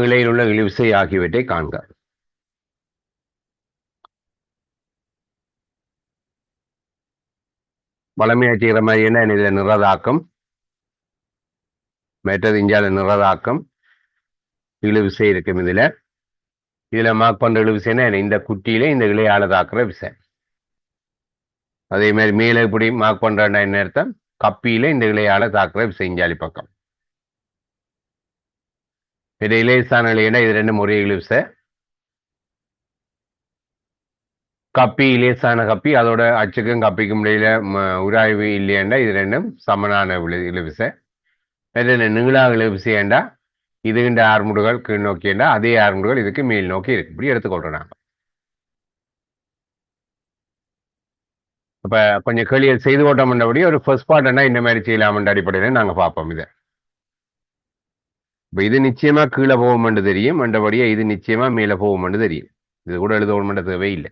இலையில் உள்ள இழுவிசை ஆகியவற்றை காண்க. வளமையா செய்கிற மாதிரி என்ன இதில் நிறதாக்கம், மற்றது இஞ்சால நிறதாக்கம் இழுவிசை இருக்கும். இதுல மார்க் பண்ற இழுவிசைன்னா இந்த குட்டியில இந்த இலையால தாக்குற விசை. அதே மாதிரி மேலே இப்படி மார்க் பண்றா என்ன அர்த்தம், கப்பியில இந்த இலையால தாக்குற விசை இஞ்சாலி பக்கம். இது இலேசான இலைன்னா இது ரெண்டும் ஒரே இழுவிசை. கப்பி இலேசான கப்பி, அதோட அச்சுக்கும் கப்பிக்கும் இடையில உராய்வு இல்லையாண்டா இது ரெண்டும் சமனான இழுவிசை. நீளா இழுவிசையாண்டா இதுகின்ற ஆர்முடுகள் கீழ் நோக்கியண்டா அதே ஆர்முடுகள் இதுக்கு மேல் நோக்கி இருக்கு. இப்படி எடுத்துக்கொள்றோம் நாங்க. அப்ப கொஞ்சம் கேள்விகள் செய்து ஓட்டம்ன்றபடி ஒரு ஃபர்ஸ்ட் பார்ட்னா இந்த மாதிரி செய்யலாம்ன்ற அடிப்படையில் நாங்க பார்ப்போம் இதை. இப்ப இது நிச்சயமா கீழே போகும்னு தெரியும், மற்றபடியே இது நிச்சயமா மேலே போகும்னு தெரியும். இது கூட எழுதணும்ன்ற தேவையில்லை.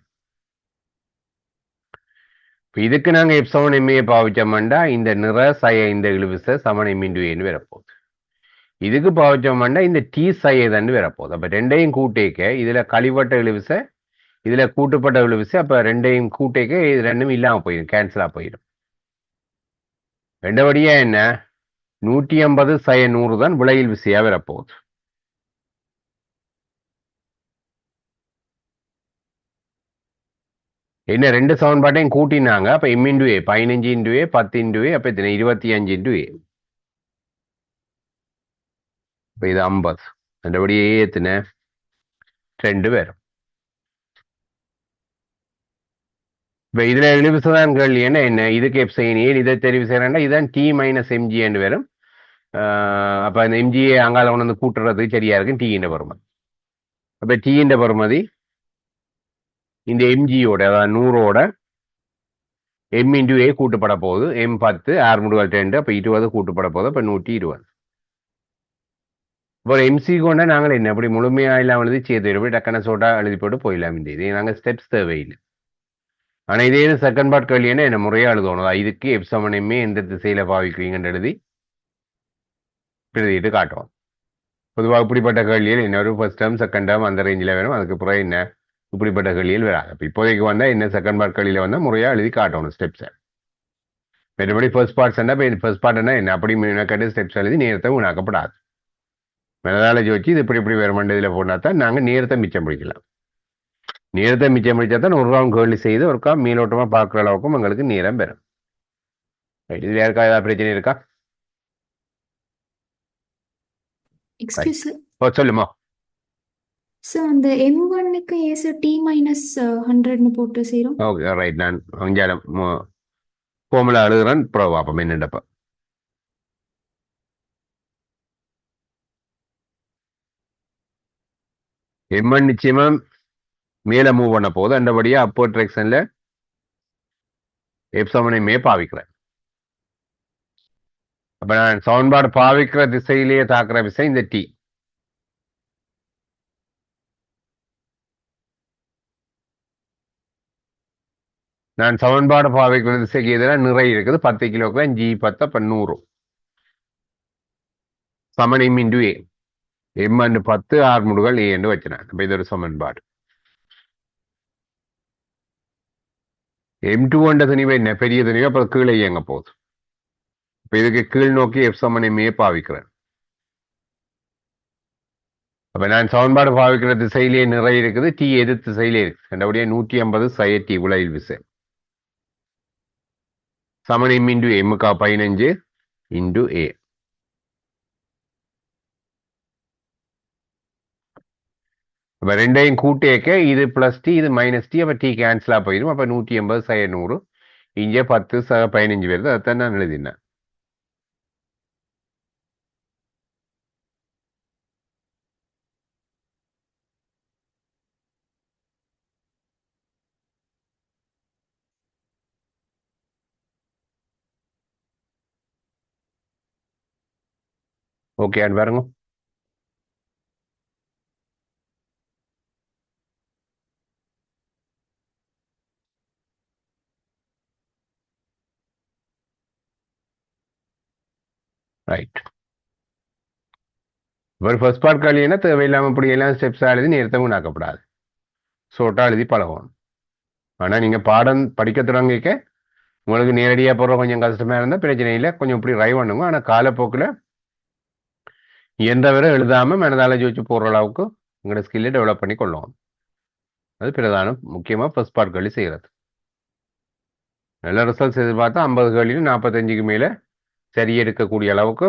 இப்போ இதுக்கு நாங்கள் எப்சமன் எம்ஏ பாவிச்சோம்னா இந்த நிற சய இந்த இழுவிசை சமன் எம்இன்டுஏன்னு வரப்போகுது. இதுக்கு பாவிச்சோம்னா இந்த டி சய தான் வரப்போகுது. அப்போ ரெண்டையும் கூட்டேக்க இதுல கழிவட்ட இழுவிசை இதுல கூட்டுப்பட்ட இழுவிசை, அப்போ ரெண்டையும் கூட்டேக்க இது ரெண்டும் இல்லாமல் போயிடும், கேன்சலா போயிடும். ரெண்டபடியா என்ன 150 சய 100 தான் விளையில் விசையா வரப்போகுது. என்ன ரெண்டு சமன்பாட்டையும் கூட்டினாங்க. அப்ப எம் இன்டு ஏ 15 இன்டு ஏ 10 இன்டு ஏ, அப்ப 25 இன்டு ஏ. இப்ப இது 50. மற்றபடி ஏ எத்தனை 2 பேரும். இப்ப இதுல இழுவிசைதான் கேள்வி என்ன இதுக்கு எப் செய்யணும், ஏன் இதை தெரிவு செய்யறேன்னா இதுதான் டி மைனஸ் எம்ஜி என்று வரும். அப்ப அந்த எம்ஜியை அங்கால கொண்டு வந்து கூட்டுறது சரியா இருக்கும் டி இந்த பருமதி. அப்ப டி இந்த பருமதி இந்த எம்ஜியோட அதாவது 100ஓட எம் இன்டு ஏ கூட்டுப்பட போகுது. எம் 10 6 முடுகள் 2, அப்ப 20 கூட்டுப்பட போகுது. அப்ப 120. இப்போ எம்சி கொண்டா நாங்கள் என்ன அப்படி முழுமையா இல்லாமல் எழுதி சேர்த்து எப்படி டக்கன சோட்டா எழுதி போட்டு போயிடலாம். இதே நாங்கள் ஸ்டெப்ஸ் தேவையில்லை. ஆனா இதே செகண்ட் பார்ட் கேள்வின்னா என்ன முறையா எழுதணும். இதுக்கு எப்சமன் எம்ஏ எந்த திசையில பாவிக்கிறீங்கன்னு எழுதிட்டு காட்டுவோம். பொதுவாக இப்படிப்பட்ட கேள்வியில் இன்னொரு ஃபர்ஸ்ட் டேர்ம் செகண்ட் டேர்ம் அந்த ரேஞ்சில் வேணும். அதுக்கு பிறகு என்ன இப்படிப்பட்ட கேள்வியில் வராது. இப்போ இப்போதைக்கு வந்தா என்ன செகண்ட் பார்ட் கேள்வியில வந்தா முறையா எழுதி காட்டணும் ஸ்டெப்ஸை. மற்றபடி ஃபர்ஸ்ட் பார்ட்ஸ் என்ன ஃபர்ஸ்ட் பார்ட்னா என்ன அப்படி கட்டு ஸ்டெப்ஸ் எழுதி நேரத்தை உணாக்கப்படாது. மெனதாலஜி வச்சு இது இப்படி வேறு மண்டதில் போனால் தான் நாங்கள் நேரத்தை மிச்சம் பிடிக்கலாம். நேரத்தை மிச்சம் பிடிச்சா தான் ஒரு ரவுண்ட் கேள்வி செய்து ஒருக்கா மேலோட்டமாக பார்க்குற அளவுக்கும் எங்களுக்கு நேரம் பெறும். இதில் யாருக்கா ஏதாவது பிரச்சனை இருக்கா? எக்ஸ்கியூஸ் ஓ சொல்லுமா. சார், அந்த M1க்கு ஏன் சார் T மைனஸ் 100ன்னு போட்டு செய்கிறோம்? Okay right. நான் அஞ்சாலம் ஃபார்முலா எழுதுறேன் ப்ரோ பார்ப்போம் என்னண்டப்ப. M1 நிச்சயமா மேலே மூவ் பண்ண போது அந்தபடியா அப்போர்ட் டிரெக்ஷன்ல எப்சமனையுமே பாவிக்கிறேன். அப்ப நான் சமன்பாடு பாவிக்கிற திசையிலேயே தாக்குற விசை இந்த டி. நான் சமன்பாடு பாவிக்கிற திசைக்கு எதிராக நிறைய இருக்குது 10 கிலோகிராம் ஜி 10 அப்ப 100 சமன் m into a. M and 10 are முடுகள் ஏ என்று வச்சினேன். அப்ப இது ஒரு சமன்பாடு. M2 என்ற துணிவை என்ன பெரிய துணிவை அப்ப கீழே இயங்க போகுது. இப்ப இதுக்கு கீழ் நோக்கி எஃப் சமன் எம் ஏ பாவிக்கிறேன். அப்ப நான் சமன்பாடு பாவிக்கிற திசையிலேயே நிறைய இருக்குது, டி எதிர் திசையிலே இருக்கு. அப்படியே 150 சய டி உலையில் விசை சமன் எம் இன்டு எம்முக்கா 15 இன்டு ஏ. அப்ப ரெண்டையும் கூட்டேக்க இது பிளஸ் டி இது மைனஸ் டி, அப்ப டி கேன்சலா போயிடும். அப்ப 180 சய 100 இங்கே 10 சக 15 வருது. அதான் நான் எழுதினேன். ஓகே அது பாருங்க. ரைட். ஒரு ஃபர்ஸ்ட் பார்ட் கேள்வினா தேவையில்லாமல் இப்படி எல்லாம் ஸ்டெப்ஸ் எழுதி நேரத்தை உண்டாக்கப்படாது. ஷோர்ட்டாக எழுதி பழகணும். ஆனால் நீங்கள் பாடம் படிக்க தொடங்கிக்க உங்களுக்கு நேரடியாக போடுற கொஞ்சம் கஷ்டமாக இருந்தால் பிரச்சனை இல்லை, கொஞ்சம் இப்படி ட்ரை பண்ணுங்க. ஆனால் காலப்போக்கில் எந்த வரை எழுதாமல் மனதால ஜோதிச்சு போடுற அளவுக்கு உங்களோட ஸ்கில்லை டெவலப் பண்ணி கொள்ளணும். அது பிரதானம். முக்கியமாக ஃபர்ஸ்ட் பார்ட் கேள்வி செய்கிறது. நல்ல ரிசல்ட்ஸ் எதிர்பார்த்தா 50 கேள்வியும் 45க்கு மேலே சரி எடுக்கக்கூடிய அளவுக்கு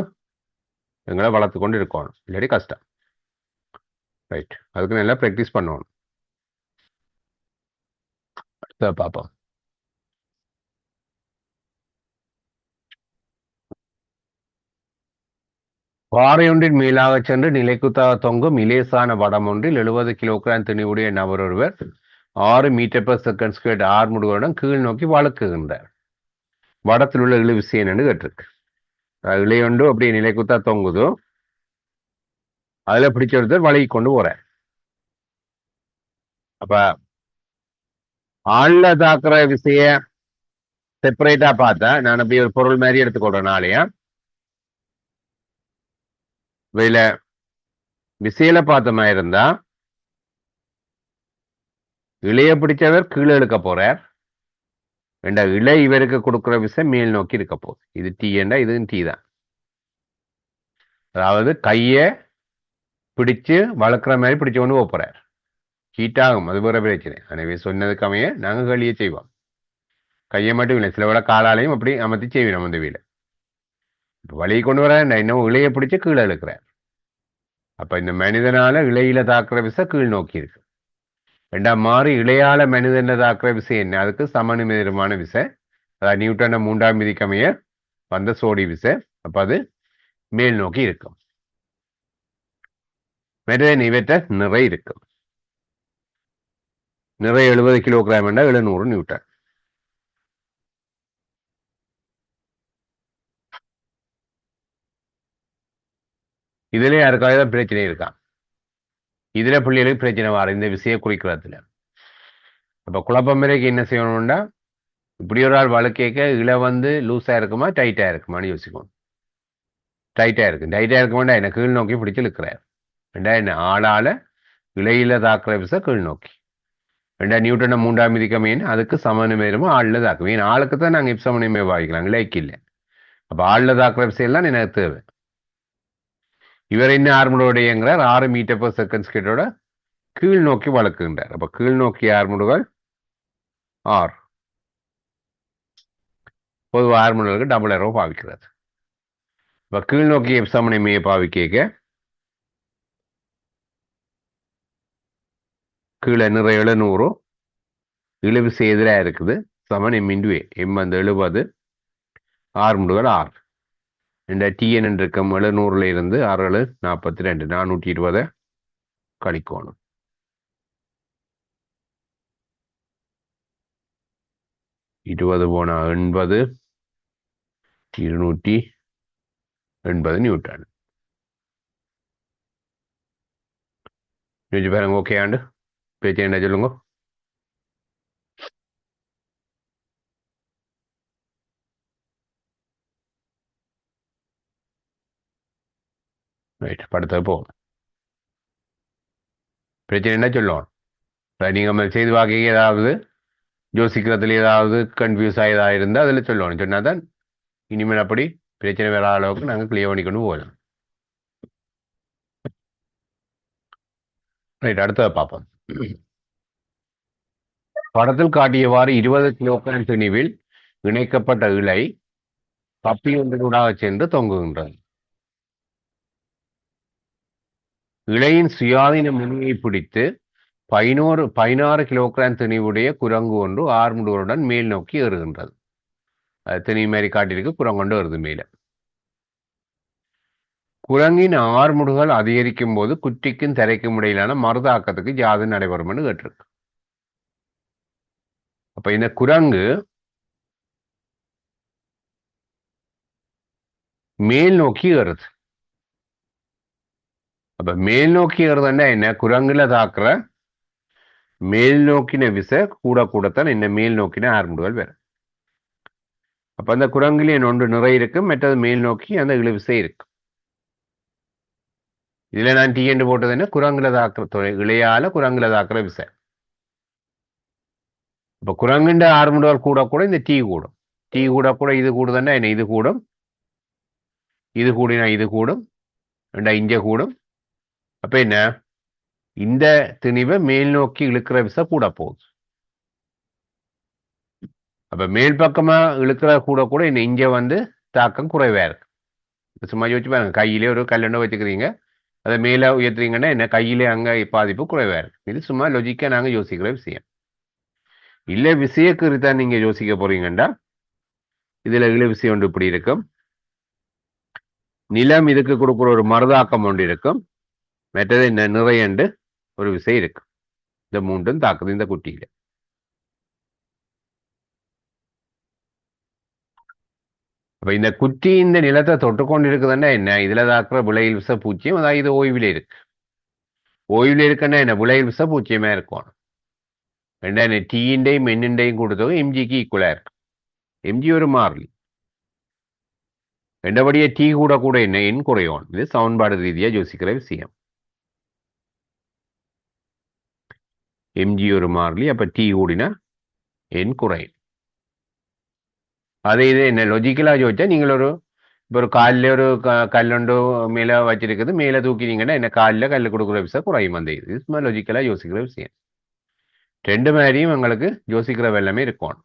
எங்களை வளர்த்து கொண்டு இருக்கணும், இல்லாட்டி கஷ்டம். ரைட், அதுக்கு நல்லா ப்ராக்டிஸ் பண்ணணும். அடுத்த பார்ப்போம். பாறையொன்றின் மேலாக சென்று நிலைக்குத்தாக தொங்கும் இலேசான வடம் ஒன்றில் 70 கிலோகிராம் திணிவுடைய நபர் ஒருவர் 6 மீட்டர் per செகண்ட் ஸ்கொயர் ஆர்முடுகளுடன் கீழ் நோக்கி வழுக்குகின்றார். வடத்தில் உள்ள இழு விசை என்னன்னு கேட்டிருக்கு. இளையொன்று அப்படியே நிலைக்குத்தா தொங்குதோ, அதுல பிடிச்ச ஒருத்தர் வழுகி கொண்டு போறார். அப்ப ஆழ்ல தாக்குற விசைய செப்பரேட்டா பார்த்தா, நான் அப்படி ஒரு பொருள் மாதிரி எடுத்துக்கொள்றேனாலயா இதுல விசையில பார்த்த மாதிரி இருந்தா இளைய பிடிச்சவர் கீழே இழுக்க போறார். ரெண்டா இலை இவருக்கு கொடுக்குற விசை மேல் நோக்கி இருக்க போகுது. இது டி என்றா இதுவும் டி தான். அதாவது கைய பிடிச்சு வளர்க்குற மாதிரி பிடிச்சு கொண்டு போறார். ஹீட் ஆகும், அது வேற பிரச்சனை. எனவே சொன்னதுக்கு அமைய நாங்கள் களியை செய்வோம். கையை மட்டும் இல்லை, சில விட காலாலையும் அப்படி அமர்த்தி செய்வோம் நம்ம இந்த வீடு. இப்போ வழியை கொண்டு வர இன்னும் இலையை பிடிச்சு கீழே இழுக்கிறார். அப்ப இந்த மனிதனால இலையில தாக்குற விசை கீழ் நோக்கி இருக்கு. ரெண்டாம் மாறி இளையால மனிதன தாக்குற விசை என்ன? அதுக்கு சமநிமிதமான விசை. அதாவது நியூட்டன 3ஆம் விதிக்கமைய வந்த சோடி விசை. அப்ப அது மேல் நோக்கி இருக்கும். மனிதன் இவற்ற நிறை இருக்கும். நிறை 70 கிலோகிராம் என்றால் 700 நியூட்டன். இதுல யாருக்காக பிரச்சனை இருக்கான்? இதுல பிள்ளைகளுக்கு பிரச்சனை வர இந்த விசையை குறிக்கிறதுல. அப்ப குழப்பம் வரைக்கும் என்ன செய்யணும்னா, இப்படி ஒரு ஆள் வழக்கேக்க இலை லூஸா இருக்குமா டைட்டா இருக்குமான்னு யோசிக்கணும். டைட்டா இருக்கு. டைட்டா இருக்க வேண்டாம், என்ன கீழ் நோக்கி பிடிச்சு இழுக்கிறார். ரெண்டா என்ன ஆளால இலையில தாக்குற விசை கீழ் நோக்கி. ரெண்டா நியூட்டன 3ஆம் விதிக்கமைன்னு அதுக்கு சமநிலையமா ஆள்ல தாக்கும். ஏன்னா ஆளுக்கு தான் நாங்கள் இப்ப சமநிலை பாவிக்கலாம், இலைக்கு இல்லை. அப்ப ஆள்ல தாக்குற விசையெல்லாம் எனக்கு தேவை. இவர் என்ன ஆர்முடுடையங்கிறார் 6 மீட்டர் per செகண்ட் ஸ்கேட்டோட கீழ் நோக்கி வளர்க்குகின்றார். அப்ப கீழ் நோக்கி ஆர்முடுகள் ஆர். பொதுவாக ஆர்முடுகளுக்கு டபுள் ஏரோ பாவிக்கிறது. இப்ப கீழ் நோக்கி சமநிலையை பாவிக்க கீழே நிறை 700 இழுவிசை எதிராக இருக்குது. சமன் எம் இன்டு எம் 70 ஆர்முடுகள் ஆர். இந்த டிஎன் இருக்கும் 700ல இருந்து 6 42 420 கழிக்கணும். 20 போனா 80 280 நியூட்டன். பாருங்க. ஓகே ஆண்டு பேச்சு என்ன சொல்லுங்க. ரைட், படுத்த போகும். பிரச்சனை என்ன சொல்லுவோம்? நீங்க செய்து வாக்கி ஏதாவது யோசிக்கிறதுல ஏதாவது கன்ஃபியூஸ் ஆகியதா இருந்தால் அதில் சொல்லணும். சொன்னா தான் இனிமேல் அப்படி பிரச்சனை வேற அளவுக்கு நாங்கள் கிளியர் பண்ணிக்கொண்டு போகலாம். ரைட், அடுத்ததை பார்ப்போம். படத்தில் காட்டியவாறு 20 கிலோகிராம் திணிவில் இணைக்கப்பட்ட இலை கப்பி ஒன்றினூடாக சென்று தொங்குகின்றது. இலையின் சுயாதீன முனையை பிடித்து 16 கிலோகிராம் திணிவுடைய குரங்கு ஒன்று ஆர்முடுகளுடன் மேல் நோக்கி ஏறுகின்றது. அது திணி மாதிரி காட்டியிருக்கு, குரங்கொண்டு வருது மேல. குரங்கின் ஆர்முடுகள் அதிகரிக்கும் போது குற்றிக்கும் தரைக்கும் இடையிலான மருதாக்கத்துக்கு யாது நடைபெறும் கேட்டிருக்கு. அப்ப இந்த குரங்கு மேல் நோக்கி ஏறுது. அப்ப மேல் நோக்கி ஏறுதுன்னா என்ன? குரங்குல தாக்குற மேல் நோக்கின விசை கூடத்தான் இந்த மேல் நோக்கின ஆர்முடுகள் வேற. அப்ப அந்த குரங்கிலே ஒன்று நிறை இருக்கும், மற்றது மேல் நோக்கி அந்த இழு விசை இருக்கு. இதுல நான் டி என்று போட்டது என்ன, குரங்குல தாக்குற இளையால குரங்குல தாக்குற விசை. இப்ப குரங்குண்ட ஆர்முடுகள் கூட கூட இந்த டீ கூடும். டீ கூட கூட இது கூடுதுன்னா என்ன, இது கூடும், இது கூடினா இது கூடும், ரெண்டா இங்க கூடும். அப்ப என்ன, இந்த திணிவை மேல் நோக்கி இழுக்கிற விசை கூட போகுது. அப்ப மேல் பக்கமா இழுக்கிற கூட கூட என்ன, இங்க வந்து தாக்கம் குறைவா இருக்கு. சும்மா யோசிச்சு பாருங்க, கையிலே ஒரு கல்லெண்ணை வச்சுக்கிறீங்க, அதை மேல உயர்த்துறீங்கன்னா என்ன, கையிலே அங்க பாதிப்பு குறைவா இருக்கு. இது சும்மா லொஜிக்கா நாங்க யோசிக்கிற விஷயம். இல்ல விஷயக்கு தான் நீங்க யோசிக்க போறீங்கண்டா, இதுல இழு விஷயம் ஒன்று இப்படி இருக்கும். நிலம் இதுக்கு கொடுக்குற ஒரு மறுதாக்கம் ஒன்று இருக்கும், மற்றது என்ன நிறையண்டு ஒரு விசை இருக்கு. இந்த மூன்றும் தாக்குது இந்த குட்டியில. அப்ப இந்த குட்டி இந்த நிலத்தை தொட்டு கொண்டு இருக்குதுன்னா என்ன, இதுல தாக்குற விளையில் விசை பூச்சியம், அதாவது இது ஓய்வுல இருக்கு. ஓய்வுல இருக்குன்னா என்ன, விளையில் விசை பூச்சியமா இருக்கும். ரெண்டாயிரம் டீண்டையும் மென்னிண்டையும் கொடுத்தவங்க எம்ஜிக்கு ஈக்குவலா இருக்கு. எம்ஜி ஒரு மாறிலி. ரெண்டபடியே டீ கூட கூட என்ன, எண் குறையும். இது சமன்பாடு ரீதியா யோசிக்கிற விஷயம். எம்ஜி ஒரு மாறிலி, அப்ப டீ கூடினா எண் குறையும். அதே இது என்ன லொஜிக்கலா யோசிச்சா, நீங்கள் ஒரு இப்போ ஒரு காலில் ஒரு கல்லுண்டு மேலே வச்சிருக்குது, மேலே தூக்கினீங்கன்னா என்ன, காலில் கல் கொடுக்குற விஷயம் குறையும். அந்த இது சும்மா லொஜிக்கலா யோசிக்கிற விஷயம். ரெண்டு மாதிரியும் எங்களுக்கு யோசிக்கிற வெள்ளமே இருக்கும்.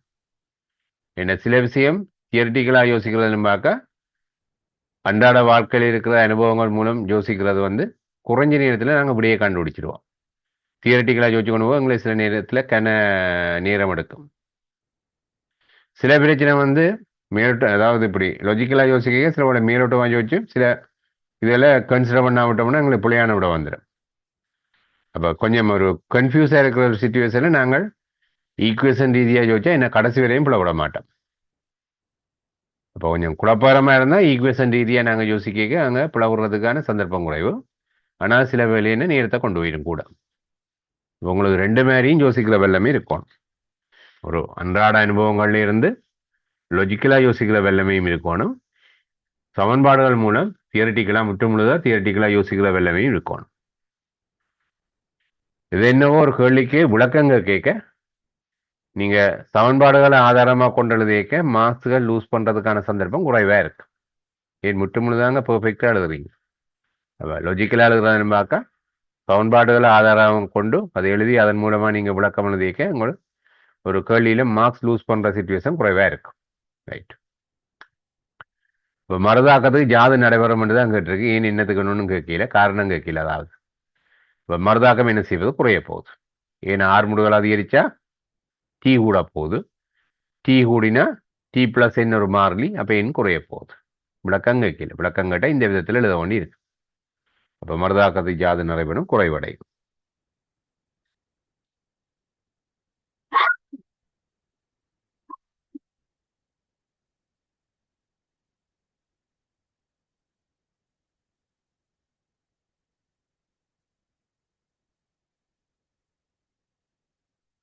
என்ன சில விஷயம் தியரிட்டிக்கலா யோசிக்கிறதுன்னு பார்க்க, அன்றாட வாழ்க்கையில் இருக்கிற அனுபவங்கள் மூலம் யோசிக்கிறது வந்து குறைஞ்ச நேரத்தில் நாங்கள் இப்படியே கண்டுபிடிச்சிடுவோம். தியரிட்டிக்கலா யோசிச்சு கொண்டு போய் எங்களுக்கு சில நேரத்தில் நேரம் எடுக்கும். சில பிரச்சனை வந்து மேலோட்டம், அதாவது இப்படி லொஜிக்கலா யோசிக்க சில மேலோட்டமாக யோசிச்சு சில இதெல்லாம் கன்சிடர் பண்ணா விட்டோம்னா எங்களுக்கு பிள்ளையான விட வந்துடும். அப்போ கொஞ்சம் ஒரு கன்ஃபியூஸாக இருக்கிற ஒரு சுச்சுவேஷனில் நாங்கள் ஈக்குவேஷன் ரீதியாக யோசிச்சா என்ன கடைசி வரையும் பிள்ளை விட மாட்டோம். அப்போ கொஞ்சம் குழப்பகரமாக இருந்தால் ஈக்குவேஷன் ரீதியாக நாங்கள் யோசிக்க அங்கே பிள்ளை விடுறதுக்கான சந்தர்ப்பம் குறைவு. ஆனால் சில வேலையின நேரத்தை கொண்டு போயிடும் கூட. உங்களுக்கு ரெண்டு மாதிரியும் யோசிக்கிற வெள்ளமே இருக்கும். ஒரு அன்றாட அனுபவங்கள்ல இருந்து லொஜிக்கலா யோசிக்கிற வெள்ளமையும் இருக்கணும். சமன்பாடுகள் மூலம் தியரட்டிக்கலா முற்றுமுழுதா தியரட்டிக்கலா யோசிக்கிற வெள்ளமையும் இருக்கணும். இது என்னவோ ஒரு கேள்விக்கு விளக்கங்க கேட்க, நீங்க சமன்பாடுகளை ஆதாரமா கொண்டு எழுதிக்க மார்க்ஸ்கள் லூஸ் பண்றதுக்கான சந்தர்ப்பம் குறைவா இருக்கு. ஏன் முற்றுமுழுதாங்க பெர்ஃபெக்டா எழுதுறீங்க. லொஜிக்கலா எழுதுறதுன்னு பார்க்க சமன்பாடுகளை ஆதாரம் கொண்டு அதை எழுதி அதன் மூலமா நீங்க விளக்கம் எழுதிக்க உங்களுக்கு ஒரு கேள்வியில மார்க்ஸ் லூஸ் பண்ற சிச்சுவேஷன் குறைவா இருக்கும். ரைட். இப்போ மருதாக்கத்துக்கு ஜாது நடைபெறும் என்று தான் கேட்டிருக்கு. ஏன் என்னத்துக்கு ஒன்றும் கேட்கல, காரணம் கேட்கல. அதாவது இப்போ மருதாக்கம் என்ன செய்வது, குறைய போகுது. ஏன்னா ஆர்முடுகள் அதிகரிச்சா டீ கூட போகுது. டீ கூடினா டி பிளஸ் என்ன ஒரு மாறிலி, அப்போ எண் குறைய போகுது. விளக்கம் கேட்கல. விளக்கம் கேட்டால் இந்த விதத்தில் எழுத வேண்டி இருக்கு. அப்போ மருதாக்கத்துக்கு ஜாது நடைபெறும், குறைவடையும்.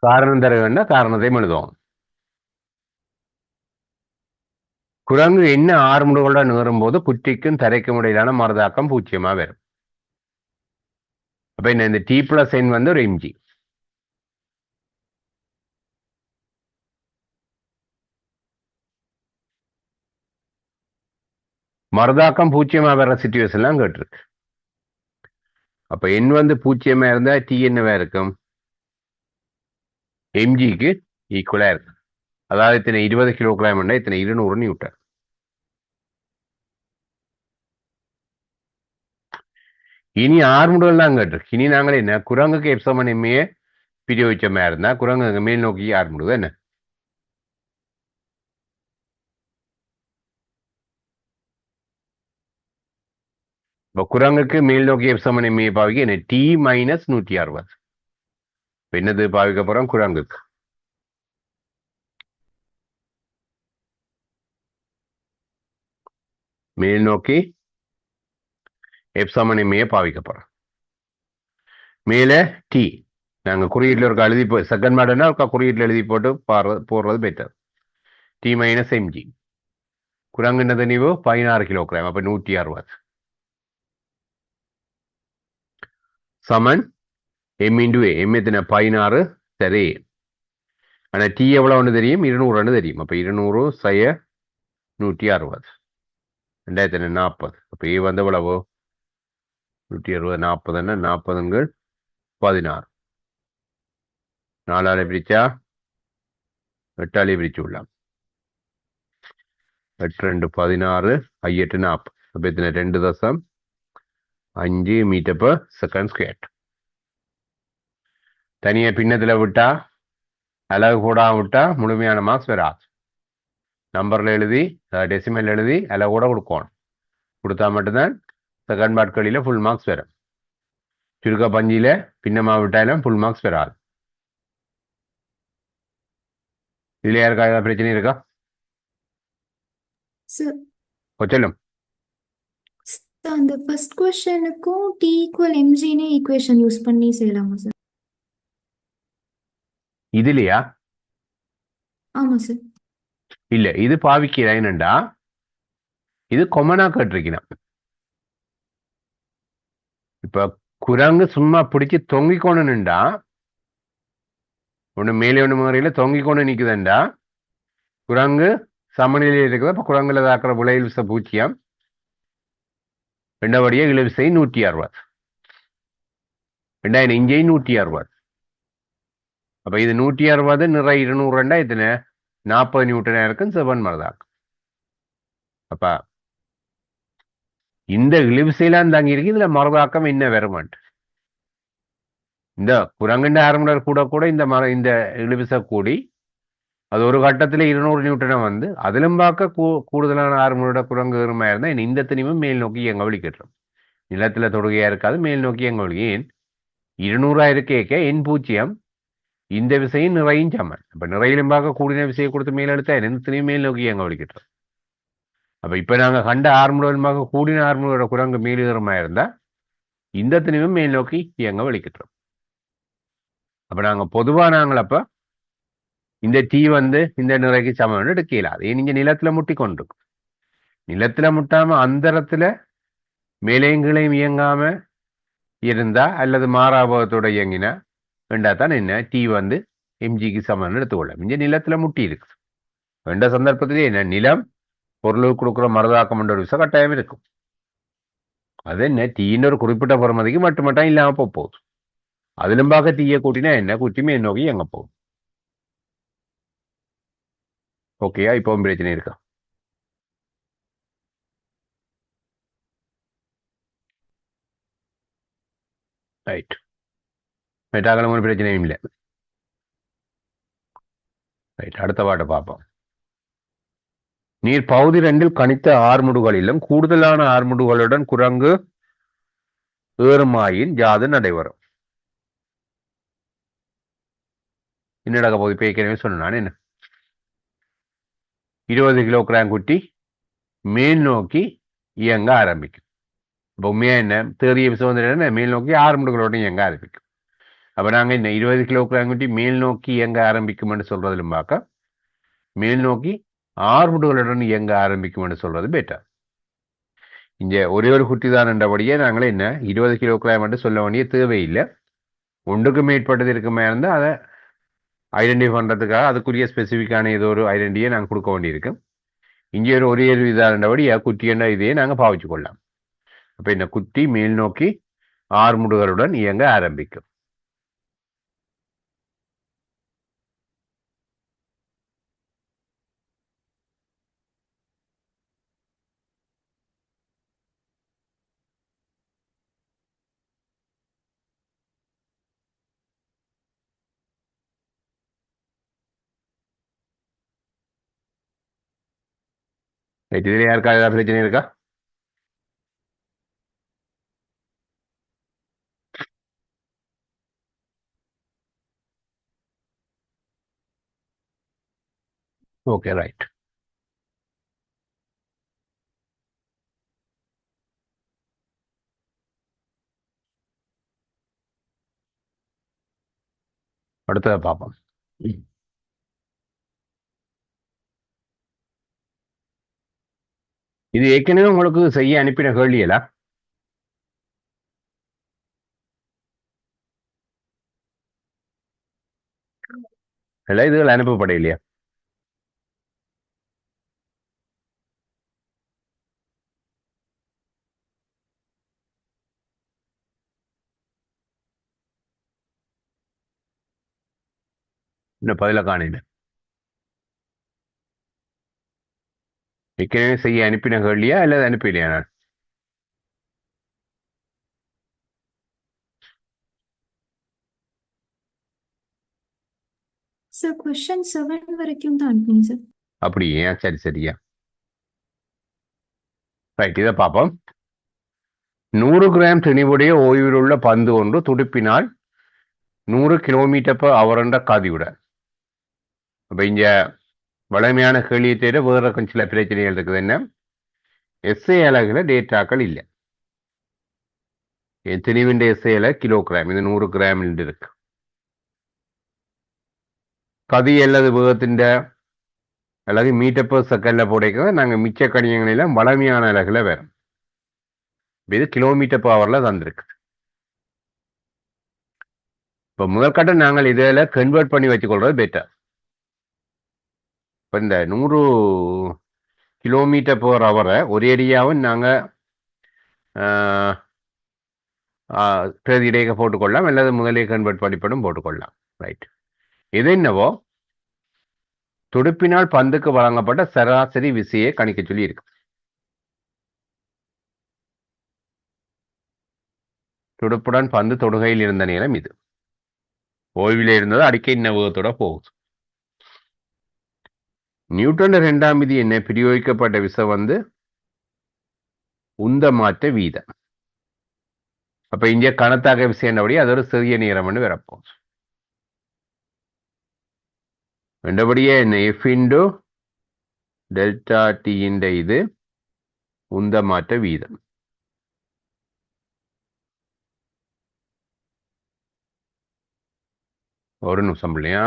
காரணம் தர வேண்டாம், காரணத்தையும் எழுதுவோம். குரங்கு என்ன ஆறுமுடுகளுடன் நுகரும் போது குற்றிக்கும் தரைக்கும் இடையிலான மருதாக்கம் பூச்சியமா வரும். அப்ப இந்த டி பிளஸ் என் வந்து ஒரு எம்ஜி. மருதாக்கம் பூச்சியமா வர்ற சிச்சுவேஷன்லாம் கேட்டிருக்கு. அப்ப என் வந்து பூச்சியமா இருந்தா டி என்னவா இருக்கும், எம்ஜிக்கு ஈக்குவலா இருக்கு. அதாவது இத்தனை 20 கிலோகிராம் இத்தனை 200 நியூட்டன். இனி ஆர்முடுகள் தான் கேட்டிருக்கு. இனி நாங்கள் என்ன, குரங்குக்கு எப்சமன் எம்மையே பிரயோகிச்சமா இருந்தா குரங்கு மேல் நோக்கி ஆர்முடுது என்ன, இப்போ குரங்குக்கு மேல் நோக்கி எப்சமன் எம்மையை பாவிக்க என்ன, டி மைனஸ் 160. என்னது பாவிக்க போறோம், குரங்குக்கு மேல் நோக்கி எப்சமன் எம்மையை பாவிக்க போறோம். மேல டி நாங்க குறியீட்டில் இருக்க எழுதி செகண்ட் மாடல்னா குறியீட்டில் எழுதி போட்டு போடுறது பெட்டர். T minus mg. குரங்குன்றது நீவோ 16 கிலோகிராம், அப்ப 160. சமன் எம் இன்டு ஏ. எம் எத்தனை 16 சரி. ஆனா டி எவ்வளவுன்னு தெரியும், 200 தெரியும். அப்ப 200 செய்ய 160 2040. அப்ப ஏ வந்து எவ்வளவு 160 40 40 16 4ஆல பிரிச்சா 8ஆலே பிரிச்சு விடலாம். 8 2 16 8 40. அப்ப எத்தனை 2.5 மீட்டர் per செகண்ட் ஸ்கொயர். தனியா பின்னத்துல விட்டா அலகு போடாம விட்டா முழுமையான மார்க்ஸ் வராது. நம்பர்ல எழுதி டெசிமல் எழுதி அலகு கூட கொடுக்கணும். கொடுத்தா மட்டும்தான் செகண்ட் பார்ட்களில ஃபுல் மார்க்ஸ் வரும். சுருக்க பஞ்சில பின்னமா விட்டாலும் ஃபுல் மார்க்ஸ் வராது. இதுல யாருக்கா ஏதாவது பிரச்சனை இருக்கா? சார் சொல்லும். அந்த ஃபர்ஸ்ட் கொஸ்டினுக்கும் டி ஈக்குவல் எம்ஜினே ஈக்குவேஷன் யூஸ் பண்ணி செய்யலாமா சார்? இதுலயா? ஆமா சார். இல்ல, இது பாவிக்கிறேன்டா இது கொமனா கேட்டிருக்கணும். இப்ப குரங்கு சும்மா பிடிச்சி தொங்கிக்கொண்டுண்டா ஒண்ணு மேலே ஒண்ணு முறையில தொங்கிக்கொண்டு நிக்குதுண்டா குரங்கு சமநிலையில் இருக்குது. அப்ப குரங்குல தாக்குற விளைவில் விச 0. ரெண்டபடியே இழுவிசை 160. ரெண்டாயிரம் இஞ்சை 160. அப்ப இது 160 நிறை 200 எத்தனை 40 நியூட்டனா இருக்கும். செவன் மரதாக்கும். அப்ப இந்த இழுவிசையெல்லாம் தங்கி இருக்கு. இதுல மரதாக்கம் என்ன வருமாட்டு இந்த குரங்குண்ட ஆரம்பர் கூட கூட இந்த இழுவிசை கூடி அது ஒரு கட்டத்தில் 200 நியூட்டனை வந்து அதிலும் பார்க்க கூடுதலான ஆர்மரோட குரங்கு ஏறுமா இருந்தா இந்த தனிமும் மேல் நோக்கி எங்க வலிக்கட்டுறோம். நிலத்துல தொடுகையா இருக்காது, மேல் நோக்கி எங்க வலி. ஏன் 200 இருக்கேக்க என் 0 இந்த விசையும் நிறையும் சமன். அப்ப நிறையிலும் பார்க்க கூடின விசையை கொடுத்து மேல் எடுத்தா எந்த தனியும் மேல் நோக்கி எங்க வலிக்கட்டுறோம். அப்ப இப்ப நாங்க கண்ட ஆர்மரோடும் பார்க்க கூடின ஆர்மரோட குரங்கு மேல் ஏறுமா இருந்தா இந்த தனிமும் மேல் நோக்கி எங்க வலிக்கட்டுறோம். அப்ப நாங்க பொதுவா அப்ப இந்த டீ வந்து இந்த நிறைக்கு சமம் எடுக்கல. அதே நீங்க நிலத்துல முட்டி கொண்டிருக்கும். நிலத்துல முட்டாம அந்தரத்துல மேலையும் கீழையும் இயங்காம இருந்தா அல்லது மாறாபகத்தோட இயங்கினா வேண்டாத்தான் என்ன டீ வந்து எம்ஜிக்கு சமம் எடுத்துக்கொள்ள. இங்க நிலத்துல முட்டி இருக்கு. வேண்ட சந்தர்ப்பத்திலே என்ன நிலம் பொருளுக்கு கொடுக்குற மரதாக்கம் என்ற ஒரு விஷயம் கட்டாயம் இருக்கும். அது என்ன டீன்னு ஒரு குறிப்பிட்ட பொறுமதிக்கு மட்டும் இல்லாம போகுது. அதிலும் பார்க்க டீயை கூட்டினா என்ன குட்டிமே நோக்கி எங்க போகும். ஓகேயா? இப்பவும் பிரச்சனை இருக்கா? ரைட். மெட்டாக்களும் ஒரு பிரச்சனையும் இல்லை. ரைட், அடுத்த பாட்டை பார்ப்போம். நீர் பகுதி 2 கணித்த ஆர்முடுகளிலும் கூடுதலான ஆர்முடுகளுடன் குரங்கு ஏறுமாயின் ஜாது நடைபெறும். என்ன நடக்க போகுது? இப்ப ஏற்கனவே சொன்னான் என்ன 20 கிலோகிராம் குட்டி மேல் நோக்கி இயங்க ஆரம்பிக்கும். இப்போ உண்மையா என்ன தேறிய விசவந்திர மேல் நோக்கி ஆர்முடுகளோட இயங்க ஆரம்பிக்கும். அப்ப நாங்க என்ன 20 கிலோகிராம் குட்டி மேல் நோக்கி இயங்க ஆரம்பிக்கும் என்று சொல்றதிலும் பார்க்க மேல் நோக்கி ஆர்முடுகளுடன் இயங்க ஆரம்பிக்கும் என்று சொல்றது பெட்டர். இங்க ஒரே ஒரு குட்டி தான் என்றபடியே நாங்களே என்ன 20 கிலோகிராம் என்று சொல்ல வேண்டிய தேவையில்லை. ஒன்றுக்கு மேற்பட்டது இருக்குமே இருந்தால் அதை ஐடென்டிஃபை பண்றதுக்காக அதுக்குரிய ஸ்பெசிஃபிக்கான ஏதோ ஒரு ஐடென்டிட்டியை நாங்கள் கொடுக்க வேண்டியிருக்கு. இங்கே ஒரே ஒரு இதானபடி குட்டி என்ற இதையே நாங்கள் பாவிச்சு கொள்ளலாம். அப்ப இந்த குட்டி மேல் நோக்கி ஆர்முடுகளுடன் இயங்க ஆரம்பிக்கும். இதுல யாருக்கா ஏதாவது பிரச்சனை இருக்கா? Okay, right. அடுத்ததை பார்ப்போம். இது ஏற்கனவே உங்களுக்கு செய்ய அனுப்பின கேள்வியலா? இல்லை இதுகள் அனுப்பப்பட இல்லையா? இன்னும் பதில காணையில ஏற்கனவே செய்ய அனுப்பின கேள்வியா அல்லது அனுப்பலையா நான்? சார் கொஸ்டின் 7 வரைக்கும் தான் அனுப்புங்க சார். அப்படியே சரி சரியா. ரைட், இதை பார்ப்போம். 100 கிராம் திணிவுடைய ஓய்வில் உள்ள பந்து ஒன்று துடுப்பினால் 100 km/h என்ற கதியுடன். அப்ப இங்க வளமையான கேள்வியை தவிர வேற கொஞ்சம் சில பிரச்சனைகள் இருக்குது. என்ன, எஸ்ஐ அலகுல டேட்டாக்கள் இல்லை. திணிவின் எஸ்ஐ அலகு கிலோகிராம், இது 100 கிராம் இருக்கு. கதி அல்லது வேகத்தின் அல்லது மீட்டர்/செகண்ட்ல போடைக்க நாங்கள் மிச்ச கணியங்களெல்லாம் வளமையான அலகுல வரும். இது km/h தந்திருக்கு. இப்போ முதற்கட்டம் நாங்கள் இதில் கன்வெர்ட் பண்ணி வச்சுக்கொள்றது பெட்டர். இப்போ இந்த 100 km/h ஒரு ஏரியாவும் நாங்கள் பிரதி இடையக போட்டுக்கொள்ளலாம், அல்லது முதலே கன்வெர்ட் பண்ணிப்படும் போட்டுக்கொள்ளலாம். ரைட், இது என்னவோ துடுப்பினால் பந்துக்கு வழங்கப்பட்ட சராசரி விசையை கணிக்க சொல்லி இருக்கு. துடுப்புடன் பந்து தொடுகையில் இருந்த நேரம் இது. ஓய்வில இருந்தது அடிக்கை நவகத்தோட போகுது. நியூட்டன் 2ஆம் விதி என்ன, பிரயோகிக்கப்பட்ட விசை உந்த மாற்ற வீதம். அப்ப இங்க கணத்தாக விசை என்னபடி அது ஒரு சிறிய நேரம் வரப்போகுது. ரெண்டபடியே என்ன, எஃப் இன்டு டெல்டா டி இந்த இது உந்த மாற்ற வீதம். ஒரு நிமிஷம் இல்லையா?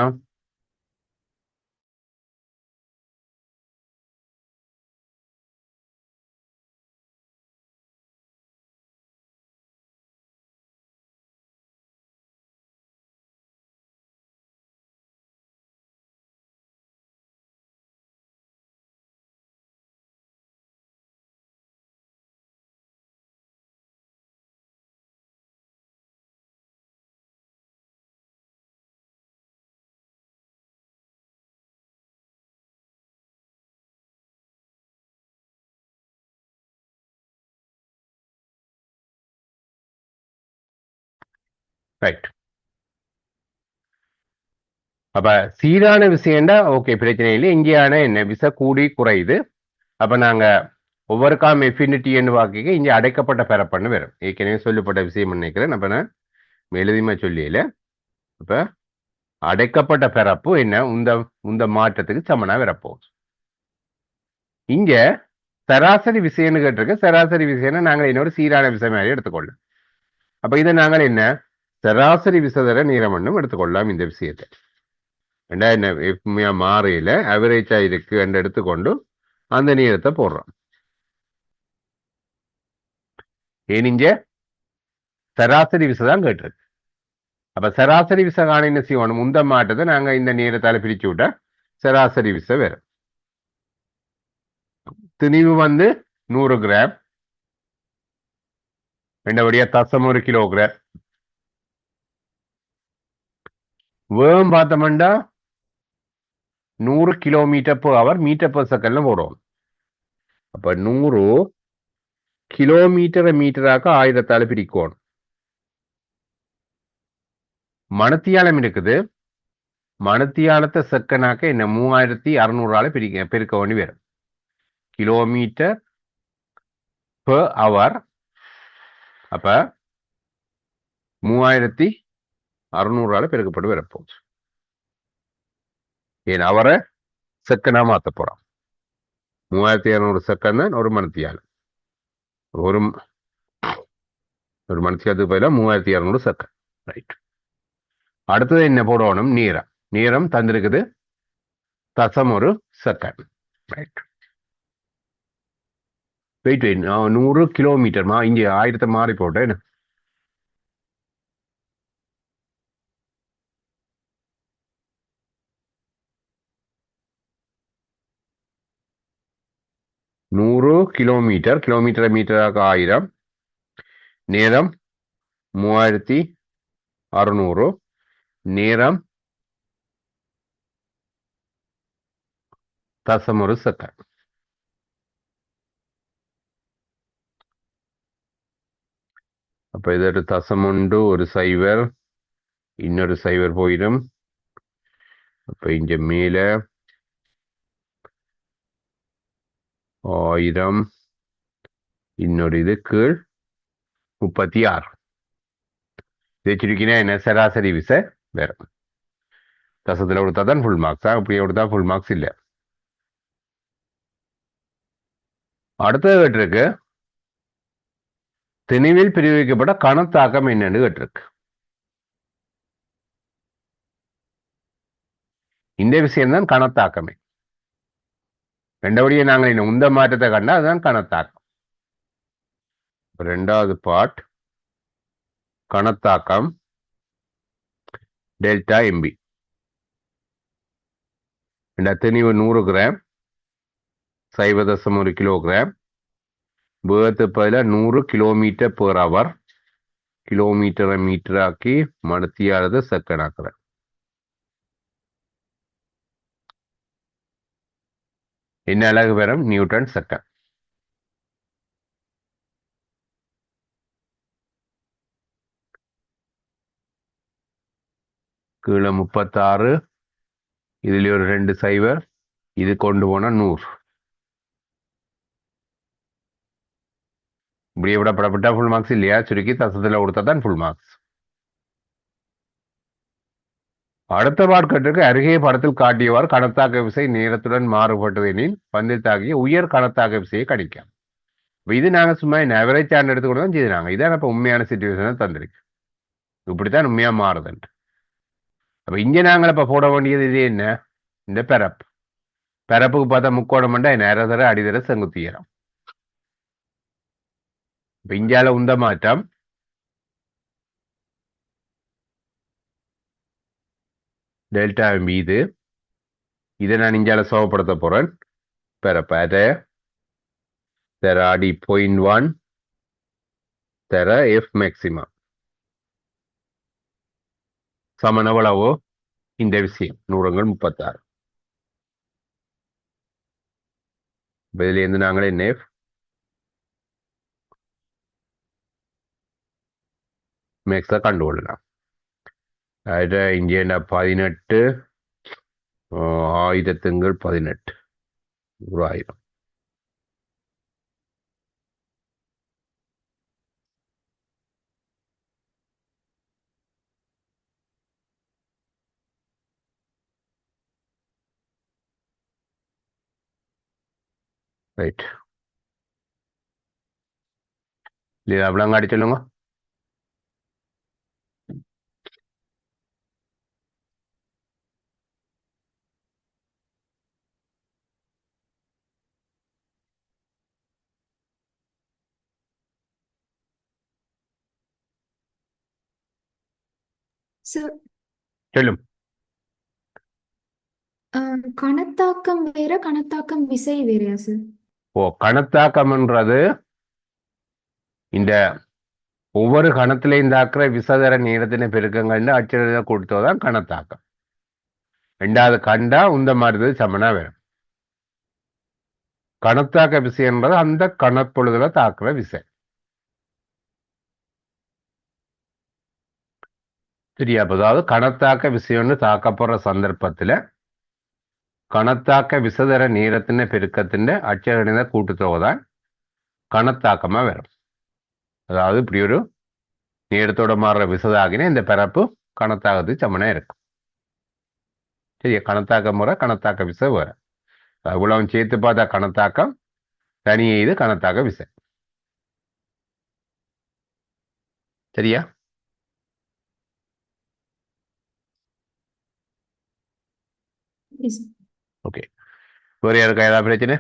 ரைட், அப்ப சீரான விஷயம்டா ஓகே, பிரச்சனை இல்லை. இங்கேயான என்ன விசை கூடி குறையுது. அப்ப நாங்க ஒவ்வொரு காம் எஃபினிட்டின்னு வாக்கிக்க இங்க அடைக்கப்பட்ட பரப்பன்னு வரும். ஏற்கனவே சொல்லப்பட்ட விஷயம் நினைக்கிறேன். அப்ப நான் எழுதிமா சொல்லியில. அப்ப அடைக்கப்பட்ட பரப்பு என்ன, உந்த மாற்றத்துக்கு சமனா வரப்போகுது. இங்க சராசரி விசைன்னு கேட்டிருக்க. சராசரி விசைன்னா நாங்கள் இன்னொரு சீரான விசை மாதிரி எடுத்துக்கொள்ளலாம். அப்ப இதை நாங்கள் என்ன சராசரி விசைதர நீளம் எடுத்துக்கொள்ளலாம். இந்த விஷயத்தை என்ன மாறையில அவரேஜா இருக்கு என்று எடுத்துக்கொண்டு அந்த நீளத்தை போடுறோம். ஏனிஞ்ச சராசரி விசை தான் கேட்டிருக்கு. அப்ப சராசரி விசை காண என்ன செய்யணும், உந்த மாற்றத்தை நாங்க இந்த நீளத்தால பிரிச்சு விட்டா சராசரி விசை வரும். திணிவு 100 கிராம், ரெண்டபடியா 1 கிலோகிராம். வேகம் பார்த்தோம்னா 100 km/h மீட்டர்/செகண்ட்ல போடும். அப்ப 100 கிலோமீட்டரை மீட்டராக்க 1000ஆல பிரிக்கணும். மணத்தியாலம் இருக்குது. மணத்தியாலத்தை செகண்டாக்க என்ன 3600ஆல பெருக்க வேண்டி வரும். கிலோமீட்டர் பெர் அவர். அப்ப 3600ஆல பெருக்கப்பட்டு வரப்போகுது. ஏன் அவரை செகண்டா மாத்த போறோம். 3600 செகண்ட் தான் ஒரு மணத்தியாலம். ஒரு மணத்தியாலத்துக்கு பதிலாக 3600 செகண்ட். ரைட், அடுத்தது என்ன போடணும், நேரம். நேரம் தந்திருக்குது 1 செகண்ட். ரைட், வெயிட் 100 கிலோமீட்டர் இங்க 1000 மாறி போட்டேன். 100 கிலோமீட்டர், கிலோமீட்டர் மீட்டராக 1000, நேரம் 3600, நேரம் தசமொரு செகண்ட். அப்ப இதொரு தசமுண்டு, ஒரு சைவர், இன்னொரு சைவர் போயிடும். அப்ப இங்க மேல 1000, இன்னொரு இது கீழ் 36. இதை சுருக்கினா என்ன? சராசரி விசை வேற. தசத்துல கொடுத்தா தான் ஃபுல் மார்க்ஸா? இப்படியே கொடுத்தா ஃபுல் மார்க்ஸ் இல்லை. அடுத்தது கேட்டிருக்கு, திணிவில் பிரிவிக்கப்பட்ட கணத்தாக்கம் என்னன்னு கேட்டிருக்கு. இந்த விஷயம்தான் கணத்தாக்கமே. ரெண்டபடியே நாங்கள் இன்னும் உந்த மாற்றத்தை கண்டா அதுதான் கணத்தாக்கம். ரெண்டாவது பார்ட் கணத்தாக்கம் டெல்டா எம்பி. திணிவு 100 கிராம், 0.1 கிலோகிராம், வேகத்து பதில 100 கிலோமீட்டர் பெர் அவர், கிலோமீட்டரை மீட்டராக்கி மடத்தியானது செகண்ட் ஆக்குறேன். என்ன அலகு வரும்? Newton second. கீழே 36, இதுல ஒரு 2 சைவர், இது கொண்டு போனா 100. இப்படியே விடப்படப்பட்டா ஃபுல் மார்க்ஸ் இல்லையா? சுருக்கி தசத்துல கொடுத்தா தான் ஃபுல் மார்க்ஸ். அடுத்த பாட்கட்டுக்கு அருகே படத்தில் காட்டியவாறு கணத்தாக்க விசை நேரத்துடன் மாறுபட்டதெனில் பந்தில் தாக்கிய உயர் கணத்தாக்க விசையை கணிക്കാം. இது நாங்க சும்மா ஆவரேஜ் ஆண்டு எடுத்துக்கொண்டு தான் செய்தாங்க. இதான் இப்ப உண்மையான சிச்சுவேஷனை தந்திருக்கு. இப்படித்தான் உண்மையா மாறுதுன்ட்டு. அப்ப இங்க நாங்கள் இப்ப போட வேண்டியது இது என்ன? இந்த பெரப்பு. பெரப்புக்கு பார்த்தா முக்கோணம் நேரத்தர அடிதர செங்குத்தியரம். இப்ப இந்தியால உந்த மாற்றம் டெல்டா மீது இதை நான் இந்தியால சோகப்படுத்த போறேன். பெரப்ப தர அடி 0.1 தர எஃப் மேக்சிமம் சமன் எவ்வளவோ இந்த விஷயம் 100×36. இதுல இருந்து நாங்களே எஃப் மேக்ஸா கண்டுகொள்ளலாம். இங்கே 18 1000×18 1000. ரைட். இது அவ்வளோங்க அடி சொல்லுங்க. சார், சொல்லும். கணத்தாக்கம் வேற, கணத்தாக்கம் விசை வேறையா சார்? ஓ, கணத்தாக்கம்ன்றது இந்த ஒவ்வொரு கணத்திலையும் தாக்குற விசதர நீளத்தின பெருக்கங்கள்னு அச்சரத்தை கொடுத்ததான் கணத்தாக்கம். ரெண்டாவது கண்டா உந்த மாதிரி சமனா வரும். கணத்தாக்க விசைன்றது அந்த கணப்பொழுதுல தாக்குற விசை. சரியா? அதாவது கணத்தாக்க விசையொன்று தாக்கப்படுற சந்தர்ப்பத்துல கணத்தாக்க விசதர நீளத்தின பெருக்கத்தின் அச்சரணித கூட்டுத்தொகை தான் கணத்தாக்கமா வரும். அதாவது இப்படி ஒரு நீளத்தோட மாறுற விசதாகினா இந்த பரப்பு கணத்தாக்கத்துக்கு சமனா இருக்கும். சரியா? கணத்தாக்க முறை, கணத்தாக்க விசை வேற. அவ்வளவு சேர்த்து பார்த்தா கணத்தாக்கம், தனியே இது கணத்தாக்க விசை. சரியா? எஸ். ஓகே. வேற யாருக்கா ஏதாவது பிரச்சனை?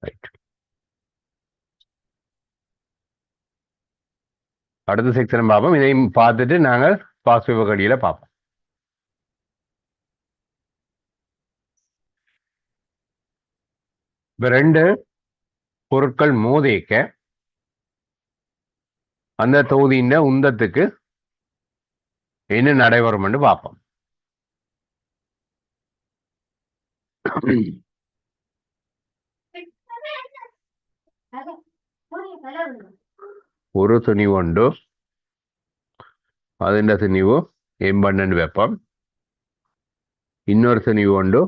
ரைட். அடுத்த செக்ஷன் பார்ப்போம். இதையும் பார்த்துட்டு நாங்கள் பாஸ் பேப்பர் கடியில பார்ப்போம். இப்ப ரெண்டு பொருட்கள் மோதிக்க அந்த தொகுதியின் உந்தத்துக்கு என்ன நடைபெறும்னு பார்ப்போம். ഒരു തുണിവുണ്ട് അതിൻ്റെ തുണിവ് M1 വെപ്പം இன்னொரு துணிவுண்டு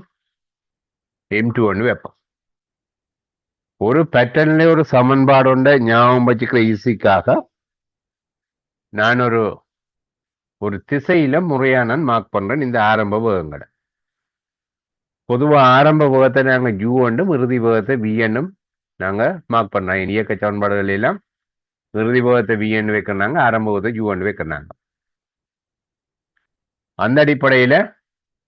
M2 வெப்பம். ஒரு பேட்டர்ன்ல ஒரு சமன்பாடு உண்டு ஞாபகம் வச்சுக்கிற ஈஸிக்காக நான் ஒரு திசையில முறையா நான் மார்க் பண்றேன் இந்த ஆரம்ப வேகங்களை. பொதுவா ஆரம்ப வேகத்தை நாங்க U1 இறுதி வேகத்தை VN நாங்க மார்க் பண்றோம். இயக்க சமன்பாடுகள் எல்லாம் இறுதி வேகத்தை VN வைக்கிறாங்க, ஆரம்ப வேகத்தை U1 வைக்கிறாங்க. அந்த அடிப்படையில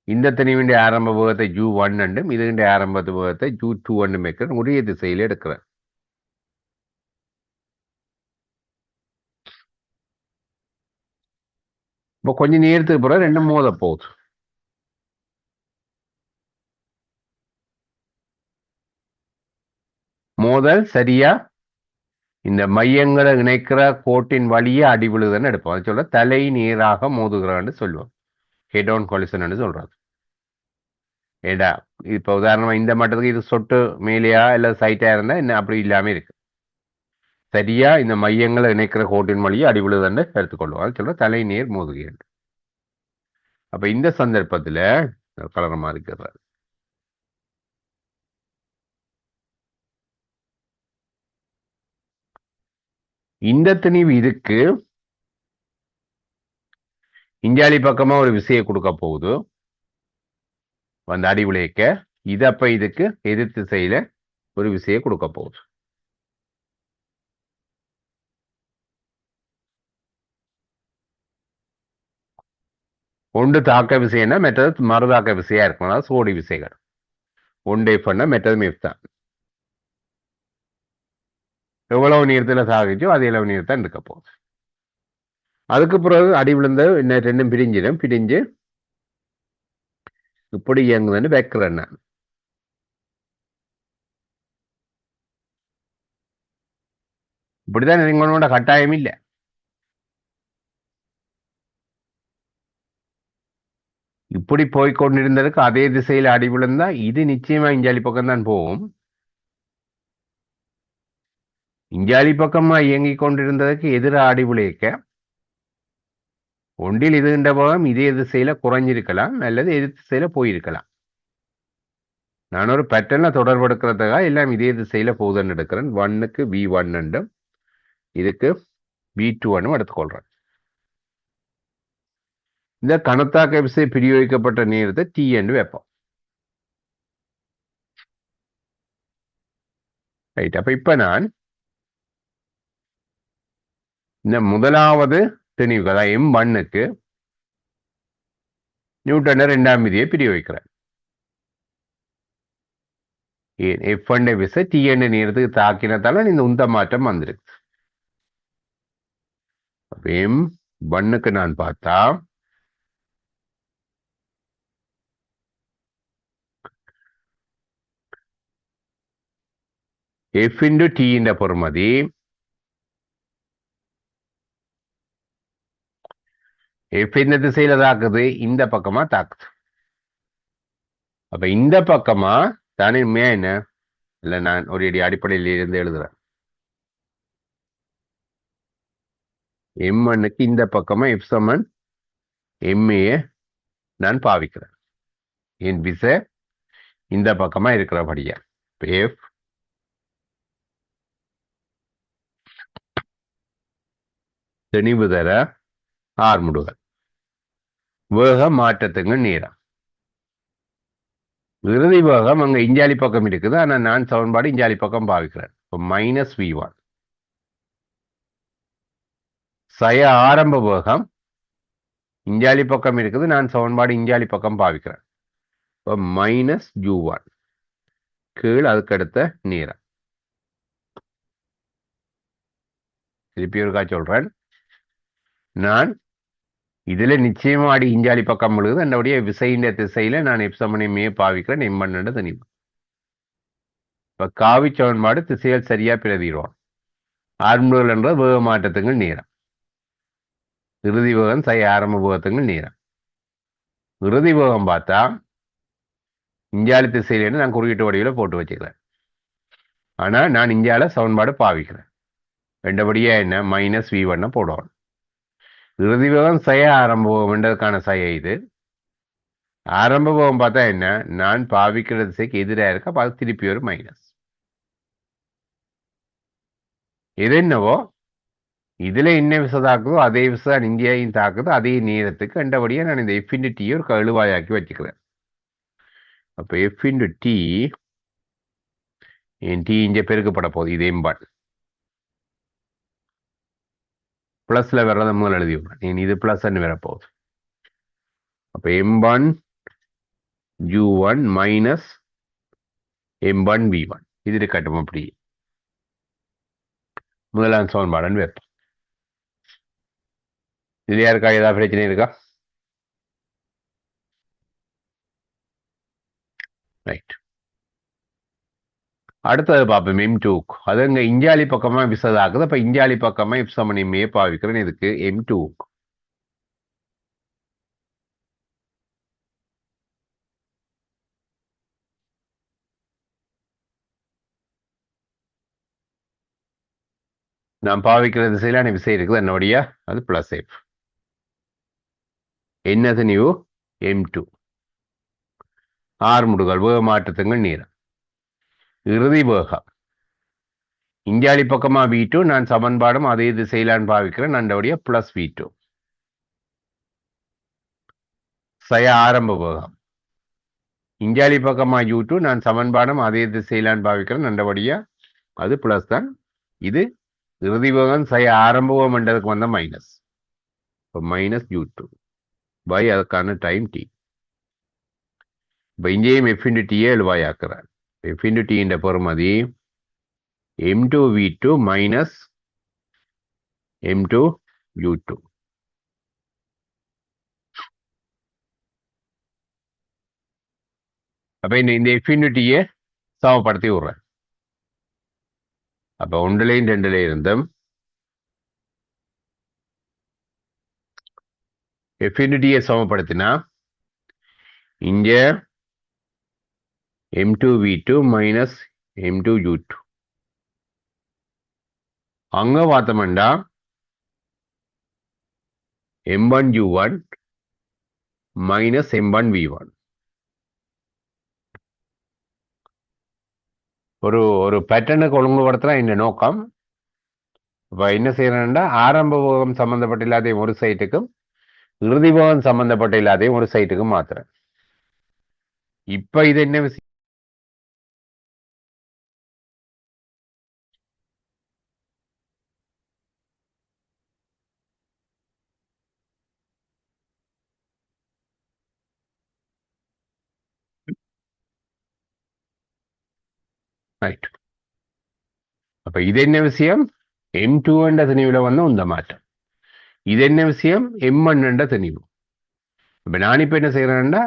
இந்த துணிவின் ஆரம்ப வேகத்தை U1 இதுகின்ற ஆரம்ப வேகத்தை U2 வைக்கிறேன், ஒரே திசையில எடுக்கிறேன். இப்போ கொஞ்ச நேரத்துக்கு பிறகு ரெண்டும் மோத போகுது. மோதல் சரியா இந்த மையங்களை இணைக்கிற கோட்டின் வழியே அடி விழுதுன்னு எடுப்போம். அது சொல்ல தலை நேராக மோதுகிறான்னு சொல்லுவோம், ஹெட் ஆன் கொலிஷன் சொல்றாரு. ஏடா இப்ப உதாரணமா இந்த மட்டத்துக்கு இது சொட்டு மேலேயா இல்ல சைட்டா இருந்தா என்ன அப்படி இல்லாம இருக்கு. சரியா இந்த மையங்களை இணைக்கிற கோட்டின் வழியே அடி விழுதுன்னு எடுத்துக்கொள்வோம். அது சொல்ல தலை நேர் மோதுகிறேன். அப்ப இந்த சந்தர்ப்பத்துல கலரமா இருக்கிறார். இந்த திணிவு இதுக்கு இஞ்சாலி பக்கமா ஒரு விசையை கொடுக்க போகுது அந்த அடி விளைக்க. இது அப்ப இதுக்கு எதிர் திசையில ஒரு விசையை கொடுக்க போகுது. ஒன்று தாக்க விசைன்னா மெட்டது மறுதாக்க விசையா இருக்கும், அதாவது சோடி விசைகள். ஒன்று பண்ண மெட்டது மிஃப் தான். எவ்வளவு நீளத்துல சாகிச்சோ அது எவ்வளவு நீளத்தான் இருக்க போகுது. அதுக்கு பிறகு அடி விழுந்த என்ன ரெண்டும் பிரிஞ்சிடும். பிரிஞ்சு இப்படி இயங்குதுன்னு வைக்கிறேன் நான். இப்படிதான் நீங்களோட கட்டாயம் இல்லை. இப்படி போய்கொண்டிருந்ததுக்கு அதே திசையில அடி விழுந்தா இது நிச்சயமா இஞ்சாலி பக்கம் தான் போகும். இஞ்சாலி பக்கமா இயங்கிக் கொண்டிருந்ததுக்கு எதிராக அடி விளைக்க ஒன்றில் இதுகின்ற பாகம் இதே திசையில குறைஞ்சிருக்கலாம் அல்லது எதிர் திசையில போயிருக்கலாம். நான் ஒரு பேட்டர்ல தொடர்பெடுக்கிறதுக்காக எல்லாம் இதே திசையில போகுதுன்னு எடுக்கிறேன். 1க்கு V1 இதுக்கு V2 எடுத்துக்கொள்றேன். இந்த கணத்தாக்க விசை பிரயோகிக்கப்பட்ட நேரத்தை T என்று வைப்போம். ரைட். அப்ப இப்ப நான் இந்த முதலாவது திணிவு அதாவது M1க்கு நியூட்டன் 2ஆம் விதியை பிரயோகிக்கிறேன். F1 விசை T நேரத்துக்கு தாக்கினதால இந்த உந்த மாற்றம் வந்திருக்கு. M1க்கு நான் பார்த்தா F into T இந்த பொறுமதி F இந்த திசையில தாக்குது, இந்த பக்கமா தாக்குது. அப்ப இந்த பக்கமா தானே என்ன இல்ல, நான் ஒரு அடிப்படையில் இருந்து எழுதுறேன். M1க்கு இந்த பக்கமா F சமன் MA நான் பாவிக்கிறேன். என் விசை இந்த பக்கமா இருக்கிறபடியா F தெளிவு தர ஆர்முடுகள் வேக மாற்றத்துக்கு நேரம். இறுதி வேகம் அங்க இஞ்சாலி பக்கம் இருக்குது, ஆனா நான் சமன்பாடு இஞ்சாலி பக்கம் பாவிக்கிறேன். -V1 சய ஆரம்ப வேகம் இஞ்சாலி பக்கம் இருக்குது, நான் சமன்பாடு இஞ்சாலி பக்கம் பாவிக்கிறேன். -U1 கீழ் அதுக்கு அடுத்த நேரம். திருப்பி ஒருக்கா சொல்றேன். நான் இதுல நிச்சயமா அடி இஞ்சாலி பக்கம் விழுகுது, என்னுடைய விசையின் திசையில நான் எப்சமனை மே பாவிக்கிறேன். M1 தனிவு இப்ப காவி சமன்பாடு திசைகள் சரியா பிரதிடுவோம். ஆரம்பங்கள் என்ற வேக மாற்றத்துங்கள் நேரம், இறுதி வேகம் ஆரம்ப வேகத்துங்கள் நேரம். இறுதி வேகம் பார்த்தா இஞ்சாலி திசையிலேருந்து நான் குறியீட்டு வடிவில் போட்டு வச்சுக்கிறேன். ஆனா நான் இந்தியால சமன்பாடு பாவிக்கிறேன். ரெண்டபடியா என்ன -v1 போடுவோம். இறுதி வேகம் ஆரம்ப வேகம்ன்றதுக்கான இது. ஆரம்ப வேகம் பார்த்தா என்ன, நான் பாவிக்கிற திசைக்கு எதிராக இருக்க, அப்ப அது திருப்பி ஒரு மைனஸ். இது என்னவோ இதுல என்ன விசை தாக்குதோ அதே விசை இந்தியாவையும் தாக்குதோ அதே நேரத்துக்கு ரெண்டபடியா நான் இந்த எஃப் ஒரு கழுவாயாக்கி வச்சுக்கிறேன். அப்ப f/t என் டி இங்கே பெருக்கப்பட போகுது. இது எம்பான் பிளஸ்ல வர்றத முதல் எழுதி விடுறேன். இது பிளஸ் வரப்போகுது. அப்ப m1 u1 minus m1 v1 இது இருக்கட்டும். அப்படி முதலாம் சமன்பாடுன்னு வைப்போம். இது யாருக்கா ஏதாவது பிரச்சனை இருக்கா? ரைட், அடுத்தது பார்ப்போம் m2. அது இங்க இஞ்சாலி பக்கமா விசதாக்குது. அப்ப இஞ்சாலி பக்கமா if சமன் m பாவிக்கிறேன். இதுக்கு m2 நான் பாவிக்கிற திசையிலான விசை இருக்குது என்னுடைய, அது பிளஸ் f. என்னது நியூ m2 ஆர்முடுகள் வேக மாற்றத்துங்கள் நேரம், இறுதி வேகம் இஞ்சாலி பக்கமா v2, நான் சமன்பாடும் அதே திசையிலான் பாவிக்கிறேன். நண்டவுடைய பிளஸ் v2 ஆரம்ப வேகம் இஞ்சாலி பக்கமா u2, நான் சமன்பாடும் அதே திசையிலான் பாவிக்கிறேன். நண்டபடியா அது பிளஸ் தான். இது இறுதி வேகம் ஆரம்ப வேகம் என்றதுக்கு வந்த மைனஸ். மைனஸ் u2 பை அதுக்கான டைம் t. இப்போ இங்கேயும் f/t எழுவாயாக்குறார். f/t என்ற பெறுமதி m2v2 மைனஸ் m2u2. அப்ப இந்த f/t சமப்படுத்தி விடுறேன். அப்ப ஒன்றுலையும் ரெண்டுல இருந்தும் f/t சமப்படுத்தினா இங்க m2v2 மைனஸ் m2u2. அங்க பார்த்தோம்னா m1u1 மைனஸ் m1v1. ஒரு பேட்டர்னுக்கு ஒழுங்குபடுத்தலாம் இந்த நோக்கம். இப்ப என்ன செய்யறேன்னா ஆரம்ப வேகம் சம்பந்தப்பட்ட இல்லாதையும் ஒரு சைட்டுக்கும் இறுதி வேகம் சம்பந்தப்பட்ட இல்லாதையும் ஒரு சைட்டுக்கும் மாத்துறேன். இப்ப இது என்ன விஷயம், ரைட். அப்ப இது என்ன விஷயம், m2 என்ற திணிவுல வந்து உந்த மாற்றம். இது என்ன விஷயம், m1 என்ற திணிவு. இப்ப நான் இப்ப என்ன செய்யறேன்னா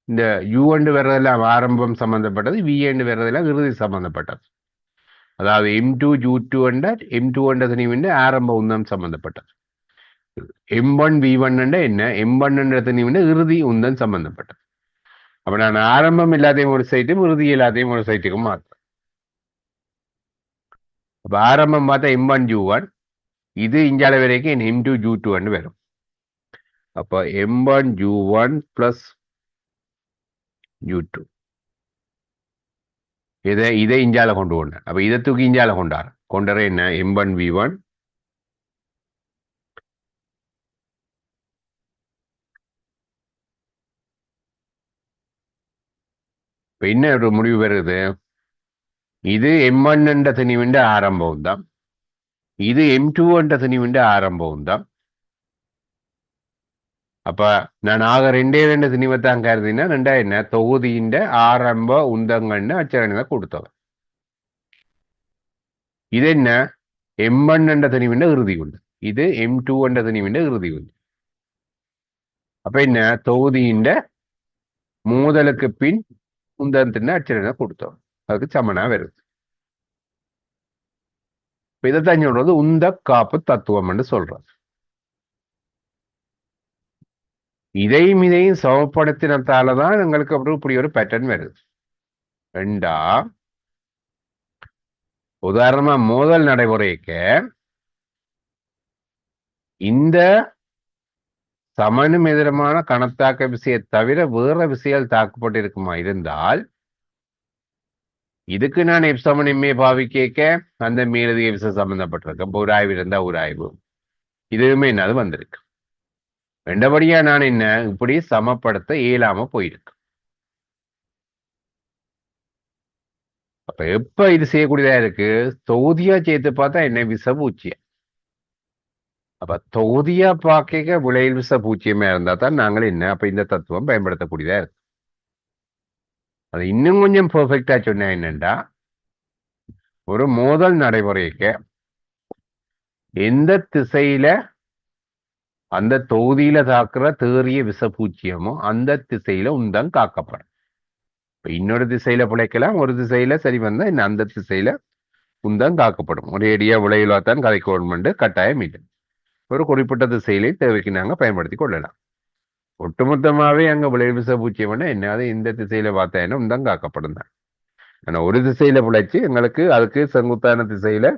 இந்த u வர்றதெல்லாம் ஆரம்பம் சம்பந்தப்பட்டது, v வர்றதெல்லாம் இறுதி சம்பந்தப்பட்டது. அதாவது m2 u2 m2 என்ற திணிவின் ஆரம்ப உந்தம் சம்பந்தப்பட்டது. m1 v1 என்ன, m1 என்ற திணிவின் இறுதி உந்தம் சம்பந்தப்பட்டது. அப்ப நான் ஆரம்பம் இல்லாதையும் ஒரு சைட்டும் இறுதி இல்லாதையும் ஒரு சைட்டுக்கும் மாற்றேன். அப்ப ஆரம்பம் பார்த்தா m1 u1, இது இஞ்சால வரைக்கும் m2 u2 வரும். அப்ப m1 u1 பிளஸ் u2 இதை இஞ்சால கொண்டு வந்தேன். அப்ப இதை தூக்கி இஞ்சால கொண்டார என்ன m1 v1 இப்ப என்ன ஒரு முடிவு வருது, இது m1 என்ற திணிவின் ஆரம்பம் தான், இது m2 என்ற திணிவின் ஆரம்பம் தான். அப்ப நான் ஆக ரெண்டு திணிவத்தான் கருதினா ரெண்டா என்ன தொகுதியின் ஆரம்ப உந்தங்கன்னு அச்சரணை கொடுத்தவன். இது என்ன m1 என்ற திணிவின் இறுதி உண்டு, இது m2 என்ற திணிவின் இறுதி உண்டு. அப்ப என்ன தொகுதியின் மூதலுக்கு பின் உந்தத்தின் அச்சரணை கொடுத்தவன், அதுக்கு சமனா வருது. இப்ப இதைத்தான் சொல்றது உந்த காப்பு தத்துவம் என்று சொல்றது. இதையும் சமப்படுத்தினத்தாலதான் எங்களுக்கு அப்படி இப்படி ஒரு பேட்டர்ன் வருது. ரெண்டா உதாரணமா மோதல் நடைமுறைக்கு இந்த சமனும் எதிரமான கணத்தாக்க விசையை தவிர வேற விசையால் தாக்கப்பட்டு இருக்குமா இருந்தால் இதுக்கு நான் எப்சமன் எம்ஏ பாவிக்க அந்த மேலதிக விசை சம்பந்தப்பட்டிருக்கு. இப்போ உராய்வு இருந்தா உராய்வு, இதுவுமே என்னது வந்திருக்கு. ரெண்டபடியா நான் என்ன இப்படி சமப்படுத்த இயலாம போயிருக்கு. அப்ப எப்ப இது செய்யக்கூடியதா இருக்கு? தொகுதியா சேர்த்து பார்த்தா என்ன விச பூச்சியம். அப்ப தொகுதியா பார்க்க விளையில் விச பூச்சியமா இருந்தா தான் நாங்கள் என்ன அப்ப இந்த தத்துவம் பயன்படுத்தக்கூடியதா இருக்கு. அது இன்னும் கொஞ்சம் பெர்ஃபெக்டா சொன்னா என்னண்டா, ஒரு மோதல் நடைமுறைக்கு எந்த திசையில அந்த தொகுதியில தாக்குற தேறிய விச பூச்சியமோ அந்த திசையில உந்தம் காக்கப்படும். இப்ப இன்னொரு திசையில பிழைக்கலாம், ஒரு திசையில சரி வந்தா இன்னும் அந்த திசையில உந்தம் காக்கப்படும். ஒரேடியா விளையிலாத்தான் கதை கவர்மெண்ட் கட்டாயம் இல்லை. ஒரு குறிப்பிட்ட திசையிலே தேவைக்கு நாங்க பயன்படுத்தி கொள்ளலாம். ஒட்டுமொத்தமாவே அங்க விளைவு விச பூச்சியம்னா என்ன, அது இந்த திசையில பார்த்தா என்ன உந்தம் காக்கப்படும் தான். ஆனா ஒரு திசையில பிழைச்சு எங்களுக்கு அதுக்கு செங்குத்தான திசையில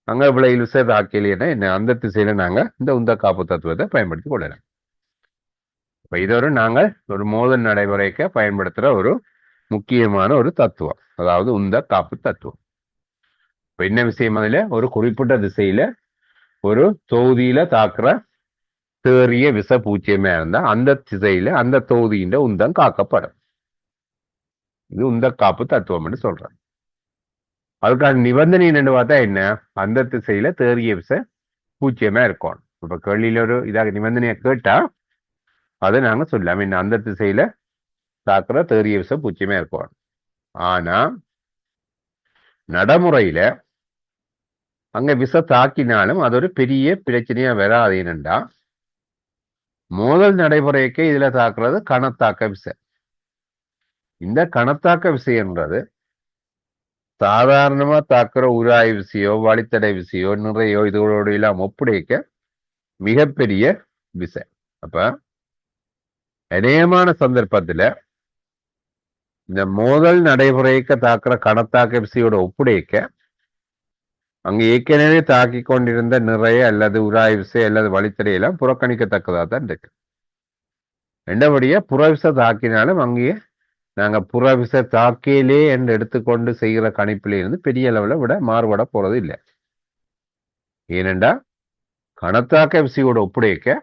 அங்க விளைவு விச தாக்கலைன்னா என்ன அந்த திசையில நாங்க இந்த உந்த காப்பு தத்துவத்தை பயன்படுத்தி கொள்ளலாம். இப்ப இதொரு நாங்கள் ஒரு மோதல் நடைமுறைக்கு பயன்படுத்துற ஒரு முக்கியமான ஒரு தத்துவம், அதாவது உந்த காப்பு தத்துவம். இப்ப என்ன விஷயம், அதுல ஒரு குறிப்பிட்ட திசையில ஒரு தொகுதியில தாக்குற தேறிய விச பூச்சியமா இருந்தா அந்த திசையில அந்த தொகுதியின் உந்தம் காக்கப்படும். இது உந்த காப்பு தத்துவம்னு சொல்றேன். அதுக்கான நிபந்தனை என்னன்னு பார்த்தா என்ன, அந்த திசையில தேறிய விச பூச்சியமா இருக்கும். இப்ப கேள்வியில ஒரு இதாக நிபந்தனையை கேட்டா அதை நாங்க சொல்லலாம், என்ன அந்த திசையில தாக்குற தேறிய விச பூச்சியமா இருக்கும். ஆனா நடைமுறையில அங்க விச தாக்கினாலும் அது ஒரு பெரிய பிரச்சனையா வராது. என்னண்டா மோதல் நடைமுறைக்கு இதுல தாக்குறது கணத்தாக்க விசை. இந்த கணத்தாக்க விசைன்றது சாதாரணமா தாக்குற உராய் விசையோ வழித்தடை விசையோ நிறையோ இதோட எல்லாம் ஒப்படைக்க மிகப்பெரிய விசை. அப்ப அநேகமான சந்தர்ப்பத்துல இந்த மோதல் நடைமுறைக்கு தாக்குற கணத்தாக்க விசையோட ஒப்படைக்க அங்க ஏற்கனவே தாக்கி கொண்டிருந்த நிறைய அல்லது உராய் விசை அல்லது வழித்தடையெல்லாம் புறக்கணிக்கத்தக்கதா தான் இருக்கு. ரெண்டபடியா புறவிசை தாக்கினாலும் அங்கேயே நாங்க புறவிசை தாக்கிலே என்று எடுத்துக்கொண்டு செய்கிற கணிப்பில இருந்து பெரிய அளவுல விட மாறுபட போறது இல்லை. ஏனென்றா கணத்தாக்க விசையோட ஒப்படைக்க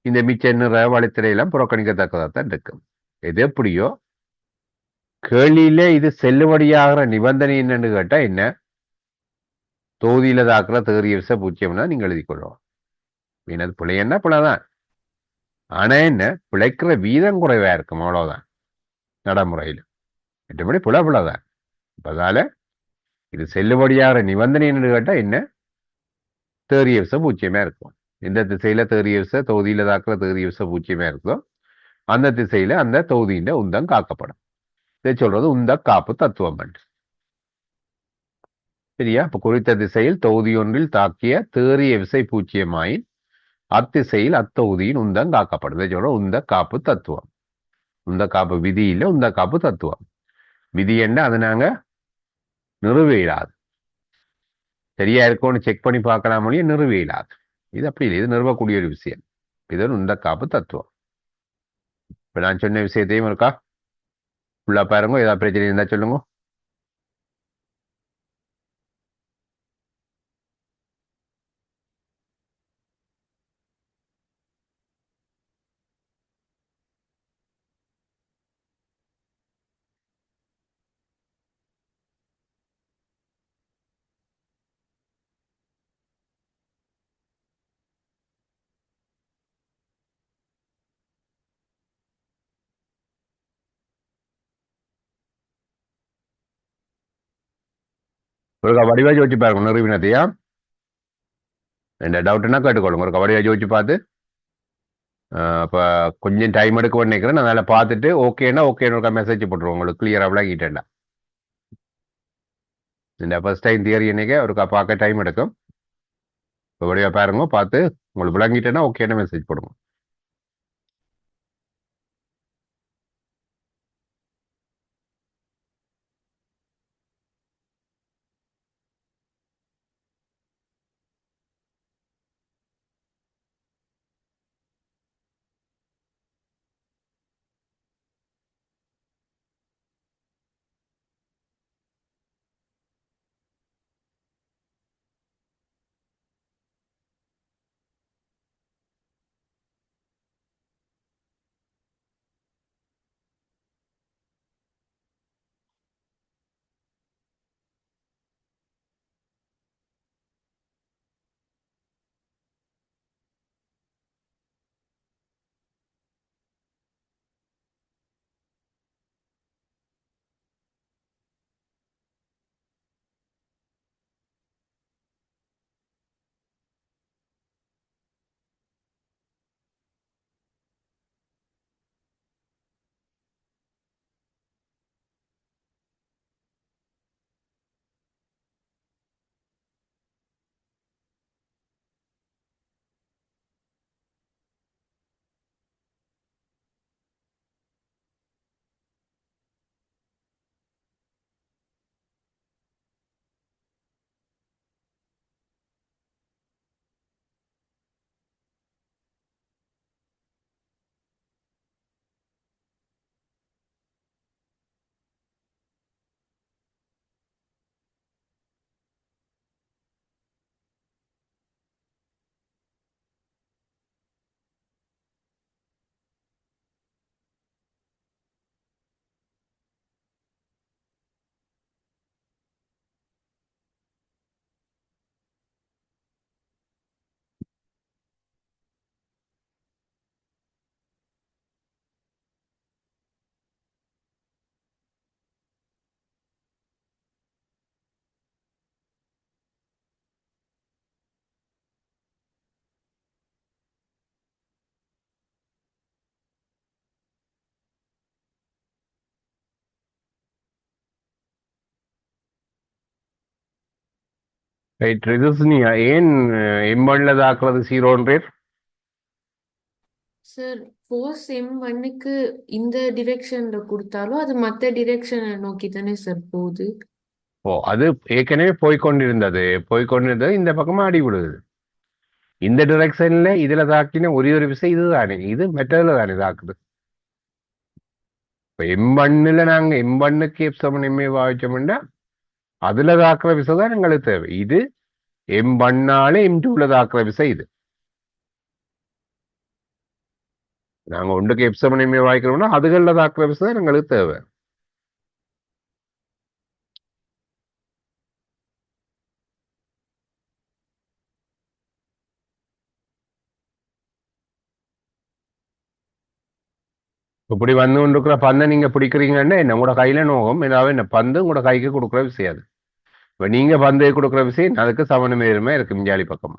இந்த மிச்ச நிற வழித்தடையெல்லாம் புறக்கணிக்கத்தக்கதா தான் இருக்கும். எது எப்படியோ கேள்வியில இது செல்லுபடியாகிற நிபந்தனை என்னன்னு கேட்டா என்ன, தொகுதியில தாக்குற தேறிய விசை பூச்சியம்னா நீங்க எழுதி கொள்ளுவோம். எனது பிழைன்னா பிழைதான், ஆனா என்ன பிழைக்கிற வீதம் குறைவா இருக்கும், அவ்வளவுதான் நடைமுறையில். மற்றபடி பிழைதான். அதனால இது செல்லுபடியாகிற நிபந்தனை என்னன்னு கேட்டா என்ன, தேறிய விசை பூச்சியமா இருக்கும். எந்த திசையில தேறிய விசை தொகுதியில தாக்குற தேறிய விசை பூச்சியமா இருக்கோ அந்த திசையில அந்த தொகுதியின் உந்தம் காக்கப்படும். இதை சொல்றது உந்த காப்பு தத்துவம். சரியா? இப்ப குறித்த திசையில் தொகுதி ஒன்றில் தாக்கிய தேறிய விசை பூச்சியமாயின் அத்திசையில் அத்தொகுதியின் உந்தம் காக்கப்படும். இதை சொல்ற உந்த காப்பு தத்துவம். உந்த காப்பு விதி இல்லை, உந்த காப்பு தத்துவம். விதி என்ன, அது நாங்க நிறுவையிடாது. சரியா இருக்கும்னு செக் பண்ணி பார்க்கலாம், நிறுவையிடாது. இது அப்படி இல்லை, இது நிறுவக்கூடிய ஒரு விஷயம். இது உந்த காப்பு தத்துவம். இப்ப நான் சொன்ன விஷயத்தையும் இருக்கா ஃபுல்லா பாருங்க, ஏதாவது பிரச்சனை இருந்தா சொல்லுங்க. ஒரு வடிவா யோசிச்சு பாருங்க நிறுவினதையா. இந்த டவுட்னா கேட்டுக்கொள்ளுங்க, ஒரு வடிவா யோசிச்சு பார்த்து. அப்ப கொஞ்சம் டைம் எடுக்க நினைக்கிறேன், அதனால பார்த்துட்டு ஓகேன்னா ஓகேன்னு மெசேஜ் போட்டுருவோம், உங்களுக்கு கிளியரா விளங்கிட்டேன்டா. இந்த ஃபர்ஸ்ட் டைம் தியரி என்னைக்கு அவருக்கு பார்க்க டைம் எடுக்கும். இப்போ வழியா பாருங்க, பார்த்து உங்களுக்கு விளங்கிட்டேன்னா ஓகேன்னு மெசேஜ் போடுங்க. ரைட் ரிதஸ்னியா, ஏன் M1ல தாக்குறது 0 சார் ஃபோர்ஸ் M1க்கு இந்த டிரெக்ஷன்ல கொடுத்தாலும் அது மற்ற டிரெக்ஷனை நோக்கி தானே சார் போகுது. ஓ, அது ஏற்கனவே போய்கொண்டிருந்தது இந்த பக்கமா அடி விடுது. இந்த டிரெக்ஷன்ல இதுல தாக்கின ஒரே ஒரு விசை இதுதானே, இது மெட்டர்ல தானே தாக்குது. இப்போ M1ல நாங்க M1க்கு F7 பாவிச்சோம்னா அதுல தாக்குற விசை தான் எங்களுக்கு தேவை. இது M1ஆல M2ல தாக்குற விசை. இது நாங்க ஒன்றுக்கு F7 வாய்க்கிறோம்னா அதுகளில் தாக்குற விசை தான் எங்களுக்கு தேவை. இப்படி வந்து கொண்டிருக்கிற பந்தை நீங்க பிடிக்கிறீங்கன்னா என்ன, உங்களோட கையில நோகம் ஏதாவது என்ன, பந்து உங்களோட கைக்கு கொடுக்குற விஷயம் அது. இப்ப நீங்க பந்தை கொடுக்குற விஷயம் அதுக்கு சமநிலையுமே இருக்கு மிஞ்சாலி பக்கமா.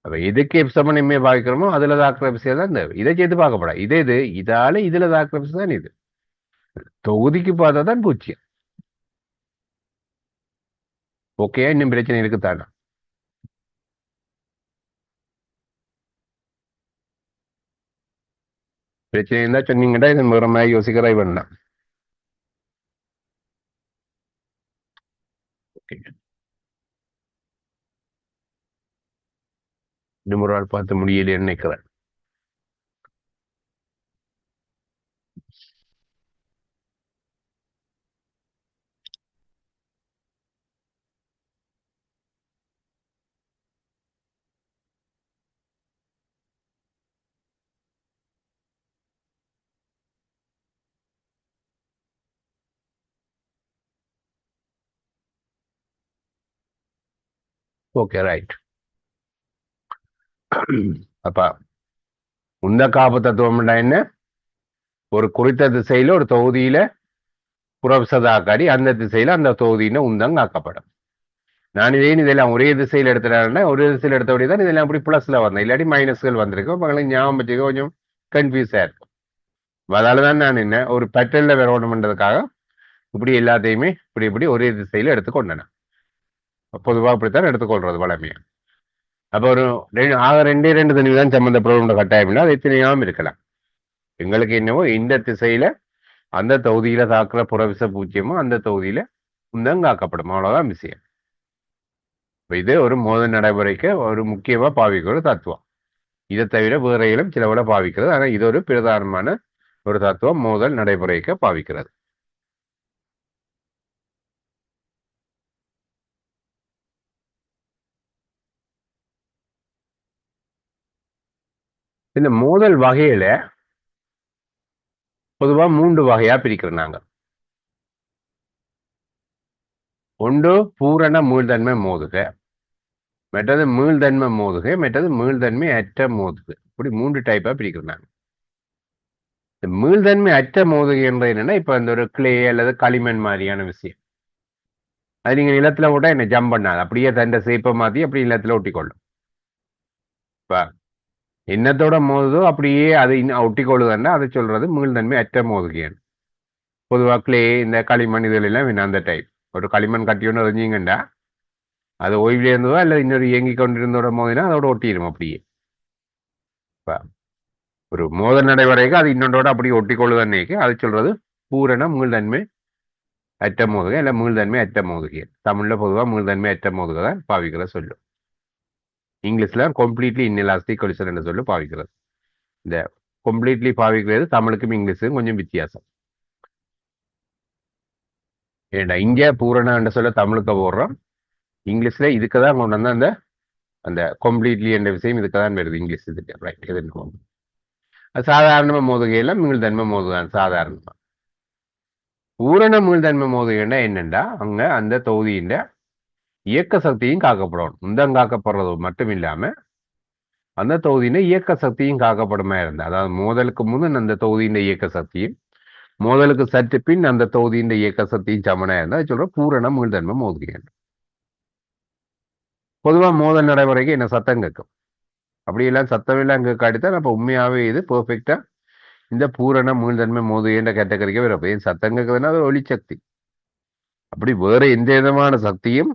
அப்ப எதுக்கு F7 பாய்க்கிறோமோ அதுல தாக்குற விஷயம் தான் தேவை. இதை சேர்த்து பார்க்கப்படாது. இது இதால இதுல தாக்குற விஷயம் தான் இது. தொகுதிக்கு பார்த்தா தான் பூச்சியம். ஓகே, இன்னும் பிரச்சனை இருக்குத்தானா? பிரச்சனை இருந்தா சொன்னீங்கன்னா இது வேற மாதிரி யோசிக்கிற வேண்டாம். இன்னும் ஒரு ஆள் பார்த்து முடியலைன்னு நினைக்கிறேன். Okay, right. அப்ப உந்த காப்பு தத்துவம் என்ன, ஒரு குறித்த திசையில ஒரு தொகுதியில புறவிசதாக்காடி அந்த திசையில அந்த தொகுதியில உந்தம் காக்கப்படும். நான் இதெல்லாம் ஒரே திசையில் எடுத்துட்டேன்னா ஒரே திசையில் எடுத்தபடி தான் இதெல்லாம் அப்படி பிளஸ்ல வந்தேன், இல்லாட்டி மைனஸ்கள் வந்திருக்கும். உங்களுக்கு ஞாபகம் வச்சுக்க கொஞ்சம் கன்ஃபியூஸா இருக்கும். அதால தான் நான் என்ன ஒரு பேட்டர்ல வரணும்ன்றதுக்காக இப்படி எல்லாத்தையுமே இப்படி ஒரே திசையில எடுத்துக்கொண்டன. பொதுவாக இப்படித்தான் எடுத்துக்கொள்றது வளமையா. அப்ப ஒரு ஆக ரெண்டு தனிவு தான் சம்பந்தப்பட கட்டாயம் இல்லை, அது எத்தனையாவும் இருக்கலாம். எங்களுக்கு என்னவோ இந்த திசையில அந்த தொகுதியில தாக்குற புறவிச பூச்சியமும் அந்த தொகுதியில காக்கப்படும், அவ்வளவுதான் விஷயம். இது ஒரு மோதல் நடைமுறைக்கு ஒரு முக்கியமா பாவிக்கிற ஒரு தத்துவம். இதை தவிர வேற இடம் சில விட பாவிக்கிறது. ஆனா இது ஒரு பிரதானமான ஒரு தத்துவம் மோதல் நடைமுறைக்கு பாவிக்கிறது. இந்த மோதல் வகையில பொதுவா 3 வகையா பிரிக்கிறோம் நாங்க. ஒன்று பூரண மீள்தன்மை மோதுக, மற்றது மீள்தன்மை மோதுக, மற்றது மீள்தன்மை அற்ற மோதுக. இப்படி 3 டைப்பா பிரிக்கிறோம் நாங்க. இந்த மீள்தன்மை அற்ற மோதுகை என்பது என்னன்னா, இப்ப இந்த ஒரு கிளே அல்லது களிமண் மாதிரியான விஷயம். அது நீங்க நிலத்துல விட்டா என்ன ஜம்ப் பண்ணாது, அப்படியே தண்டை சேப்பை மாத்தி அப்படி நிலத்துல ஒட்டிக்கொள்ளும். இப்ப என்னத்தோட மோதுதோ அப்படியே அது ஒட்டிக்கொள்ளுதுன்னா அதை சொல்றது மீள்தன்மை அற்ற மோதுகைன்னு. பொதுவா கிளே, இந்த களிமண் இதுல எல்லாம் அந்த டைப். ஒரு களிமண் கட்டி ஒன்று எறிஞ்சிங்கண்டா அது ஓய்வுல இருந்ததோ அல்லது இன்னொரு இயங்கி கொண்டிருந்தோட மோதினா அதோட ஒட்டிடும் அப்படியே. இப்ப ஒரு மோதல் நடைமுறைக்கு அது இன்னொன்றோட அப்படியே ஒட்டிக்கொள்ளுதன்னைக்கு அது சொல்றது பூரண மீள்தன்மை அற்ற மோதுகை இல்ல மீள்தன்மை அற்ற மோதுகை. தமிழ்ல பொதுவா மீள்தன்மை அற்ற மோதுகை தான் பாவிக்கிற சொல்லும். இங்கிலீஷ்ல கம்ப்ளீட்லி இன்எலாஸ்டிக் கொலிஷன் என்று சொல்லி பாவிக்கிறது. இந்த கம்ப்ளீட்லி பாவிக்கிறது தமிழுக்கும் இங்கிலீஷுக்கும் கொஞ்சம் வித்தியாசம். ஏண்டா இங்க பூரண சொல்ல தமிழுக்கு போடுறோம், இங்கிலீஷ்ல இதுக்கு தான் கொண்டு வந்தா அந்த அந்த கம்ப்ளீட்லி என்ற விஷயம் இதுக்கு தான் வருது இங்கிலீஷ். இதுக்கு ரைட். இது அது சாதாரணமா மோதுகையில மீள்தன்மை மோதுதான் சாதாரணமா. பூரண மீள்தன்மை மோதுகைன்னா என்னண்டா அங்க அந்த தொகுதியின் இயக்க சக்தியும் காக்கப்படணும். காக்கப்படுறது மட்டும் இல்லாம அந்த தொகுதியின் இயக்க சக்தியும் காக்கப்படுமா இருந்தா, அதாவது மோதலுக்கு முன் அந்த தொகுதியின் இயக்க சக்தியும் மோதலுக்கு சற்று பின் அந்த தொகுதியின் இயக்க சக்தியும் சமனா இருந்தா சொல்ற பூரண மீள்தன்மை மோதுகை. பொதுவா மோதல் நடைமுறைக்கு என்ன சத்தம் கேட்கும், அப்படியெல்லாம் சத்தம் எல்லாம் கேட்காடித்தான் அப்ப உண்மையாவே இது பெர்ஃபெக்டா இந்த பூரண மீள்தன்மை மோதுகைன்ற கேட்டகரிக்கு வரும். ஏன் சத்தம் கேட்குதுன்னா அது ஒளிச்சக்தி. அப்படி வேற எந்த விதமான சக்தியும்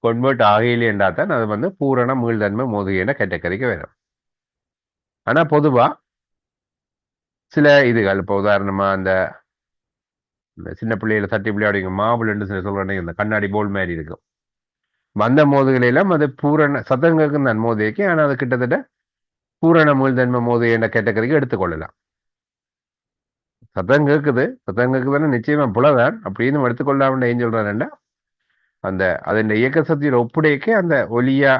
கொன்வெர்ட் ஆகலையேண்டா தான் அது பூரண மீள்தன்மை மோதுகைன்ற கேட்டகரிக்கு வரும். ஆனா பொதுவா சில இதுகள் இப்போ உதாரணமா அந்த சின்ன பிள்ளைகளை தட்டி விளையாடுங்க மாவுள்னு சொல்றாங்க, இந்த கண்ணாடி போல் மாதிரி இருக்கும். அந்த மோதுகளெல்லாம் அது பூரண சத்தம் கேட்கும் தான் மோதுகைக்கு. ஆனா அது கிட்டத்தட்ட பூரண மீள்தன்மை மோதுகைன்ற கேட்டகரிக்கு எடுத்துக்கொள்ளலாம். சத்தம் கேட்குதுன்னு நிச்சயமா புலதான் அப்படின்னு எடுத்துக்கொள்ளாம ஏன் சொல்றாருன்னா, அந்த அதன் இயக்க சக்தியோட ஒப்புடைக்கு அந்த ஒலியா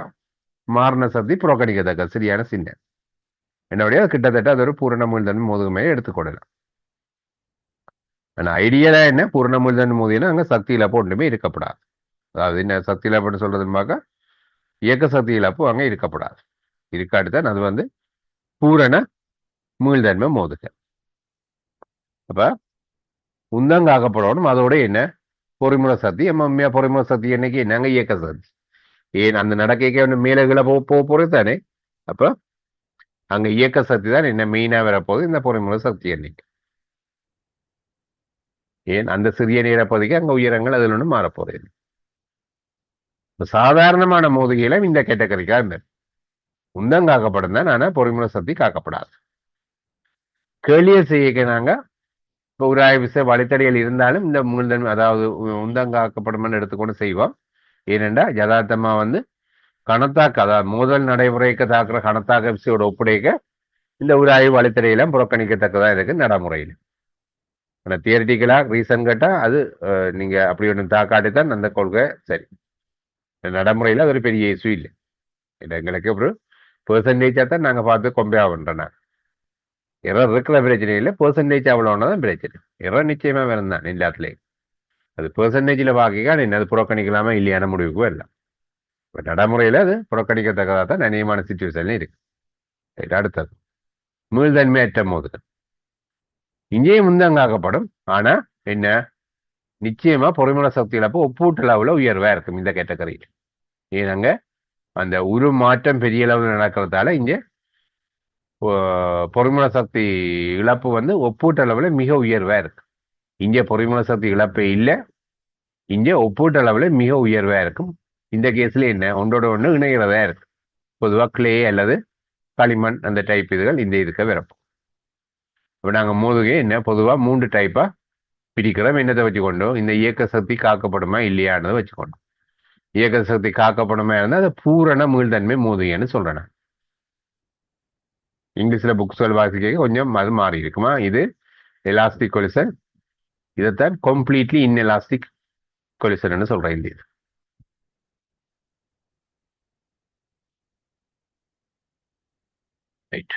மாறின சக்தி புறக்கணிக்கத்தக்க சரியான சின்ன என்னுடைய கிட்டத்தட்ட அது ஒரு பூரண மீள்தன்மை மோதுகை எடுத்துக்கொள்ளலாம். ஆனா ஐடியலா என்ன, பூரண மீள்தன்மை மோதுகைன்னா அங்க சக்தி இழப்பு ஒன்றுமே இருக்கப்படாது. அதாவது என்ன சக்தி இழப்புன்னு சொல்றதுமாக்க இயக்க சக்தி இழப்பு அங்க இருக்கப்படாது. இருக்காட்டுதான் அது பூரண மீள்தன்மை மோதுகை. அப்ப உந்தங்காக்கப்படணும். அதோட என்ன பொறிமுறை சக்தி, உண்மையா பொறிமுறை சக்தி என்னைக்கு என்னங்க இயக்க சக்தி. ஏன் அந்த நடக்கைக்கு மேல கீழே போறது தானே. அப்ப அங்க இயக்க சக்தி தான் என்ன மெயினா வரப்போகுது, இந்த பொறிமுறை சக்தி என்னைக்கு. ஏன் அந்த சிறிய நேரப்பகுதிக்கு அங்க உயரங்கள் அதில் ஒன்று மாறப்போறது. சாதாரணமான மோதுகையில இந்த கேட்டகரிக்கா இருந்தது உந்தங்காக்கப்படும் தான், ஆனா பொறிமுறை சக்தி காக்கப்படாது. கேளிய செய்ய நாங்க இப்போ ஒரு ஆய்வு வழித்தடிகள் இருந்தாலும் இந்த மீள்தன்மை அதாவது உந்தங்காக்கப்படும் எடுத்துக்கொண்டு செய்வோம். ஏனென்றா யதார்த்தமா கணத்தாக்க அதாவது மோதல் நடைமுறைக்கு தாக்குற கணத்தாக்க விசையோட ஒப்புடைக்க இந்த உராய்வு வழித்தடையெல்லாம் புறக்கணிக்கத்தக்கதா இருக்கு நடைமுறையில். ஆனால் தியரிட்டிக்கலா ரீசன் கேட்டா அது நீங்க அப்படி ஒன்று தாக்காட்டித்தான் அந்த கொள்கை சரி. நடைமுறையில் அது ஒரு பெரிய இஷ்யூ இல்லை. எங்களுக்கு ஒரு பெர்சன்டேஜா தான் நாங்க பார்த்து கொம்பையா பண்றோம். எரர் இருக்கிற பிரச்சனை இல்லை, பெர்சன்டேஜ் அவ்வளோதான் பிரச்சனை. எரர் நிச்சயமா வேணும் தான் எல்லாத்துலேயும். அது பெர்சன்டேஜில் பார்க்க என்ன அது புறக்கணிக்கலாமா இல்லையான முடிவுக்கு வரலாம். இப்போ நடைமுறையில் அது புறக்கணிக்கத்தக்கதாக தான் நியாயமான சிச்சுவேஷன்ல இருக்கு. அடுத்தது மீள்தன்மை அற்ற மோதுகள். இங்கேயும் முந்தங்காக்கப்படும். ஆனா என்ன நிச்சயமா பொறிமுறை சக்தி இழப்பு ஒப்பூட்டு அளவுல உயர்வா இருக்கும் இந்த கேட்டகரியில். ஏன்னாங்க அந்த உருமாற்றம் பெரிய அளவில் நடக்கிறதால இங்க பொறிமுறை சக்தி இழப்பு ஒப்பூட்டு அளவுல மிக உயர்வா இருக்கு. இங்கே பொறிமுறை சக்தி இழப்பே இல்லை, இங்கே ஒப்பீட்டளவில் மிக உயர்வா இருக்கும். இந்த கேஸ்ல என்ன ஒன்றோட ஒன்று இணைகிறதா இருக்கு. பொதுவாக கிளே அல்லது களிமண் அந்த டைப் இதுகள் இந்த இதுக்கு வரப்போம். இப்போ நாங்கள் மோதுகை என்ன பொதுவாக 3 டைப்பா பிரிக்கிறோம். என்னத்தை வச்சுக்கொண்டோம், இந்த இயக்க சக்தி காக்கப்படுமா இல்லையானதை வச்சுக்கொண்டோம். இயக்க சக்தி காக்கப்படுமா இருந்தால் அது பூரண மீள்தன்மை மோதுகைன்னு சொல்றேன். இங்கிலீஷ்ல புக்ஸ்கள் வாசிக்க கொஞ்சம் அது மாறி இருக்குமா. இது எலாஸ்டிக் கொலிசன், இதைத்தான் கம்ப்ளீட்லி இன்எலாஸ்டிக் கொலிசன் சொல்றேன். இந்த இது ரைட்.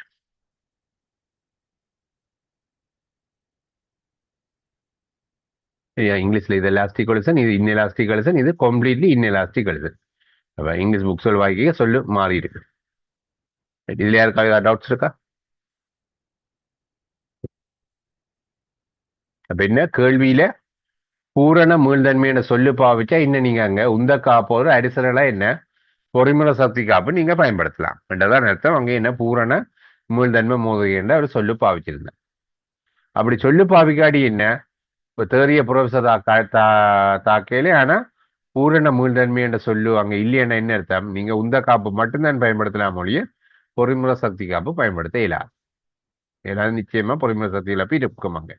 இங்கிலீஷ்ல இது எலாஸ்டிக் கொலிசன், இது இன்எலாஸ்டிக் கொலிசன், இது கம்ப்ளீட்லி இன்எலாஸ்டிக் கொலிசன். அப்ப இங்கிலீஷ் புக் சொல் வாசிக்க சொல்லு மாறி இருக்கு. இதுல யாருக்காவது டவுட்ஸ் இருக்கா? அப்ப என்ன கேள்வியில பூரண மீள்தன்மையான சொல்லு பாவிச்சா இன்னும் நீங்க அங்க உந்த காப்பு ஒரு அடிசனலா என்ன பொறிமுறை சக்தி காப்பு நீங்க பயன்படுத்தலாம் என்றதான் அர்த்தம். அங்க என்ன பூரண மீள்தன்மை மோதுகை என்று அவர் சொல்லு பாவிச்சிருந்தேன். அப்படி சொல்லு பாவிக்காடி என்ன இப்போ தேறிய ப்ரொஃபஸர் தாக்கையிலே ஆனா பூரண மீள்தன்மை என்ற சொல்லு அங்க இல்லைன்னா என்ன அர்த்தம், நீங்க உந்த காப்பு மட்டும்தான் பயன்படுத்தலாம் ஒழிய பொறிமுறை சக்தி காப்பு பயன்படுத்த இயலாது. ஏதாவது நிச்சயமா பொறிமுறை சக்தி இழப்பு இருக்கும் அங்க.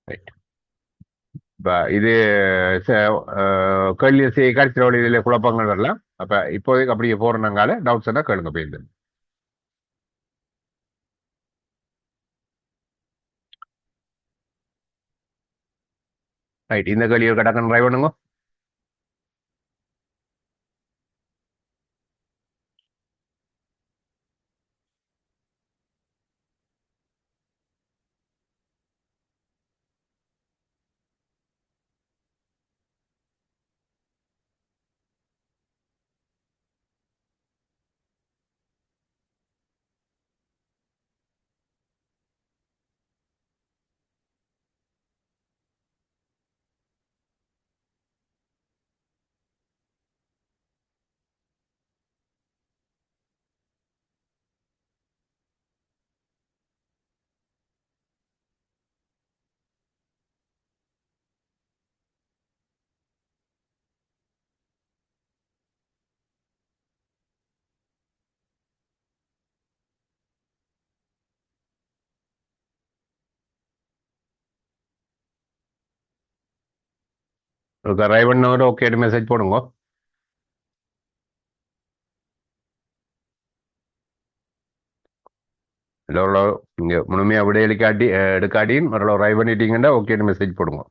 ரைட். இப்ப இது கேள்வி கடைசியோட இதுல குழப்பங்கள் வரலாம். அப்ப இப்போதைக்கு அப்படியே போறனால டவுட்ஸ் எல்லாம் கேளுங்க போயிருந்து. ரைட். இந்த கேள்வியை கடக்கணும் ட்ரை பண்ணுங்க. ட்ரை பண்ணவரை ஓகே மெசேஜ் போடுங்க. எல்லோரும் நீங்க முழுமையா விட எடுக்காட்டியும் ஒரு ட்ரை பண்ணிட்டீங்கன்னா ஓகே மெசேஜ் போடுங்க.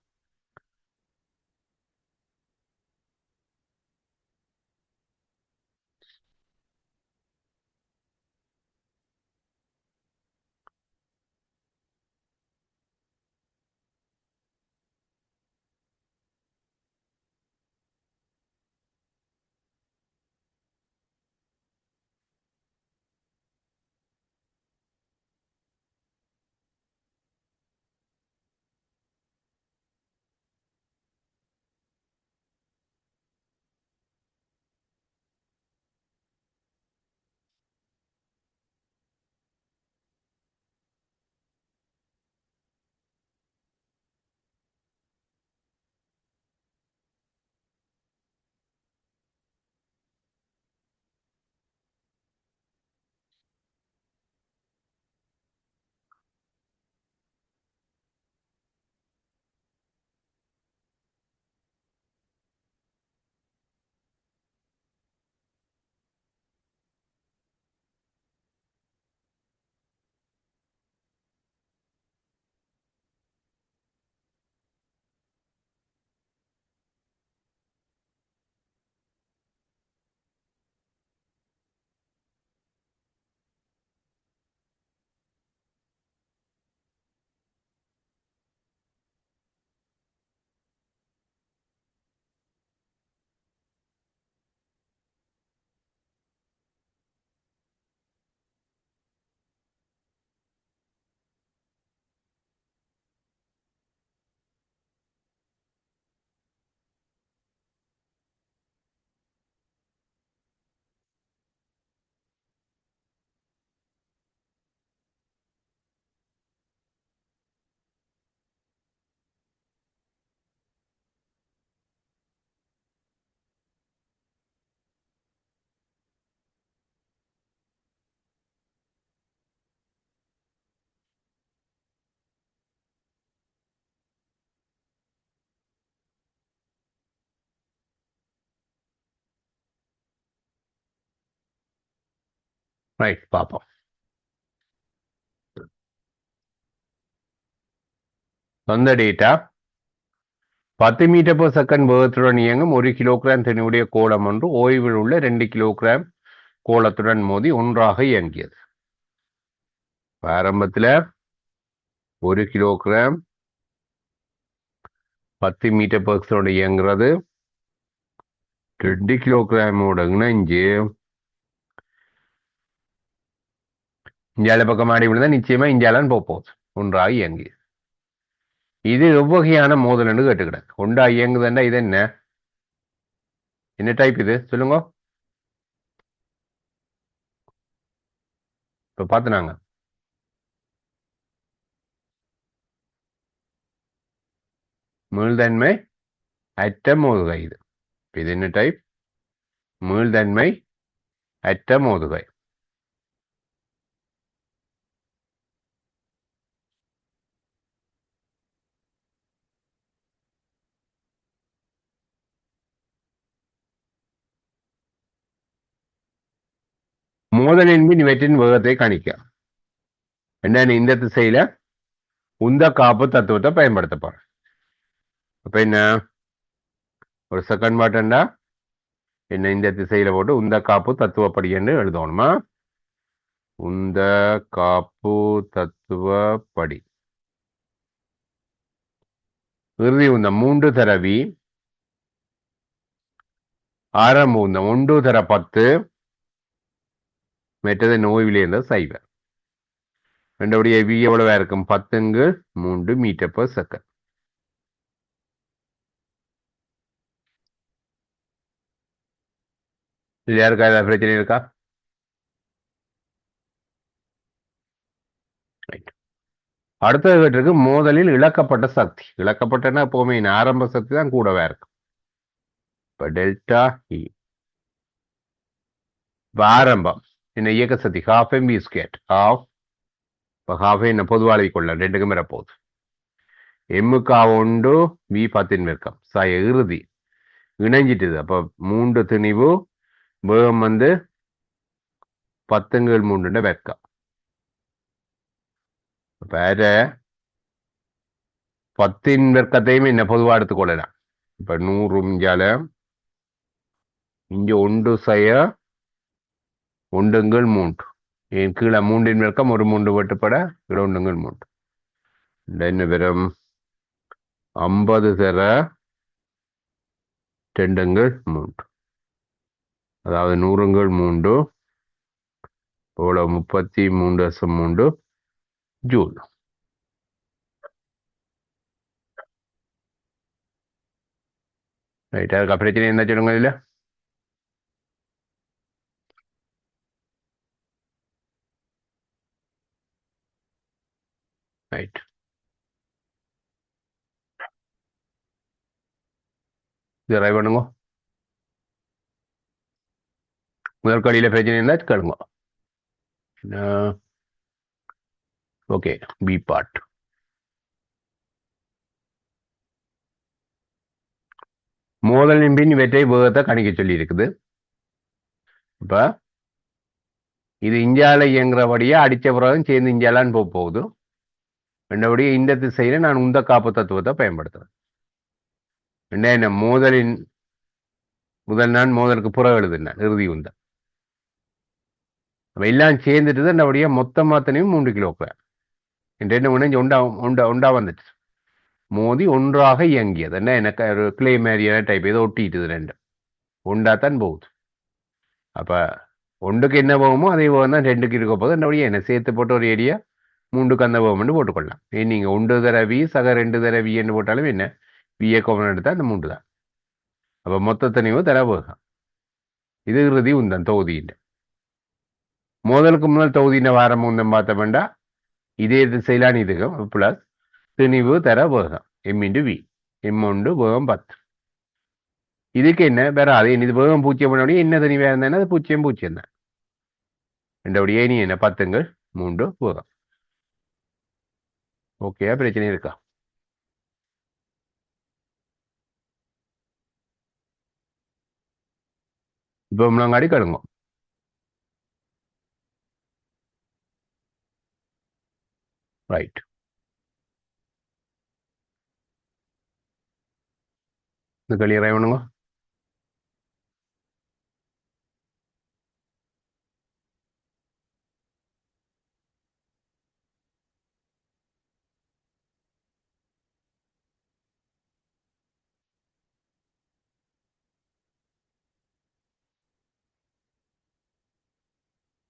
ரைட் பார்ப்போம். சொந்த டேட்டா 10 மீட்டர் per செகண்ட் வேகத்துடன் இயங்கும் 1 கிலோகிராம் திணிவுடைய கோளம் ஒன்று ஓய்வில் உள்ள 2 கிலோகிராம் கோளத்துடன் மோதி ஒன்றாக இயங்கியது. ஆரம்பத்தில் 1 கிலோகிராம் 10 மீட்டர் per செகண்ட் இயங்குறது 2 கிலோகிராமோட இணைஞ்சு இந்தியால பக்கம் ஆடி விழுந்தா நிச்சயமா இந்தியாலான்னு போகுது ஒன்றாக இயங்கி. இது எவ்வகையான மோதல்னு கேட்டுக்கிறேன். ஒன்றா இயங்குதுன்னா இது என்ன டைப் இது சொல்லுங்க. இப்ப பார்த்துனாங்க மீள்தன்மை அற்ற மோதுகை. இது என்ன டைப்? மீள்தன்மை அற்ற மோதுகை. மோதலின் பின் இவற்றின் வேகத்தை கணிக்க என்ன இந்த திசையில உந்த காப்பு தத்துவத்தை பயன்படுத்த போறேன். அப்ப என்ன ஒரு செகண்ட் பாட்டண்டா என்ன இந்த திசையில போட்டு உந்த காப்பு தத்துவப்படி என்று எழுதணுமா? உந்த காப்பு தத்துவப்படி இறுதி உந்தம் 3 தரவி ஆரம்ப உந்தம் 1 தர 10 மற்றது நோய்விலே இருந்த சைவர் ரெண்டுடைய வி எவ்வளவா இருக்கும்? 10×3 மீட்டர் per செகண்ட். இது யாருக்கா ஏதாவது பிரச்சனை இருக்கா? அடுத்தது கேட்டிருக்கு மோதலில் இழக்கப்பட்ட சக்தி. இழக்கப்பட்டனா எப்பவுமே ஆரம்ப சக்தி தான் கூடவே இருக்கும். இப்ப டெல்டா இ ஆரம்பம் என்ன இயக்க சக்தி half mv² half. இப்போ half என்ன பொதுவாளி கொள்ள ரெண்டுக்கும் வரப்போகுது. எம்முக்கா 1 வி 10 வர்க்கம் சாய இறுதி இணைஞ்சிட்டுது. அப்போ 3 திணிவு வேகம் 10×3 வர்க்கம். வேற 10 வர்க்கத்தையும் என்ன பொதுவாக எடுத்துக்கொள்ளலாம். இப்ப 100 இங்க 1 செய்ய 1×3 என் கீழே 3 வர்க்கம் ஒரு 3 வெட்டுப்பட 2×3 என்ன வெறும் 50 தர 2×3 அதாவது 100×3 எவ்வளவு 33.3 ஜூல். ரைட். அதுக்கு பிரச்சனை என்ன சொல்லுங்க இல்ல? ரைட். இது ட்ரை பண்ணுங்க. முதல் கடியில பிரச்சனை இருந்தா கேளுங்க. Okay B part. மோதலின் பின் இவற்றை வேகத்தை கணிக்க சொல்லி இருக்குது. இப்ப இது இந்தியாவில் இயங்குறபடியா அடிச்ச பிறகும் சேர்ந்து இந்தியாலான்னு போகுது. ரெண்டபடியே இந்த திசையில நான் உந்த காப்பு தத்துவத்தை பயன்படுத்துறேன். என்ன மோதலின் முதல் நான் மோதலுக்கு புற எழுதுனேன் இறுதி உந்த எல்லாம் சேர்ந்துட்டு ரெண்டபடியா மொத்தமாத்தனையும் 3 கிலோகிராம் ரெண்டு உணஞ்சு ஒண்டா வந்துட்டு மோதி ஒன்றாக இயங்கியது. என்ன எனக்கு ஒரு கிளே மாதிரியான டைப் ஏதோ ஒட்டிட்டுது ரெண்டு ஒண்டாத்தான் போகுது. அப்ப ஒன்றுக்கு என்ன போகுமோ அதே போகும் தான் ரெண்டுக்கு இருக்க போது என்னுடைய என்ன சேர்த்து போட்டு ஒரு ஏரியா 3க்கு அந்த போகும்னு போட்டுக்கொள்ளலாம். நீங்க 1 தர வி சக 2 தர வி என்று போட்டாலும் என்ன விஏ கோமன் எடுத்தா அந்த 3 தான். அப்ப மொத்தத்தனையோ தர போகும். இது இறுதி உந்தன் தொகுதியின் மோதலுக்கு முதல் தொகுதியின் வாரம் உந்தம் பார்த்தோம்டா இதே திசையிலான இதுக்கும் பிளஸ் திணிவு தர வேகம் m×v m1 வேகம் 10. இதுக்கு என்ன வேற அது இது வேகம் 0 பண்ண என்ன திணிவா இருந்தா அது 0 தான். ரெண்டபடியே நீ என்ன 10×3 வேகம். ஓகே பிரச்சனை இருக்கா? இப்போ முன்னாடி கடுங்க ரைட். இது கிளியர் ஆகணுங்க.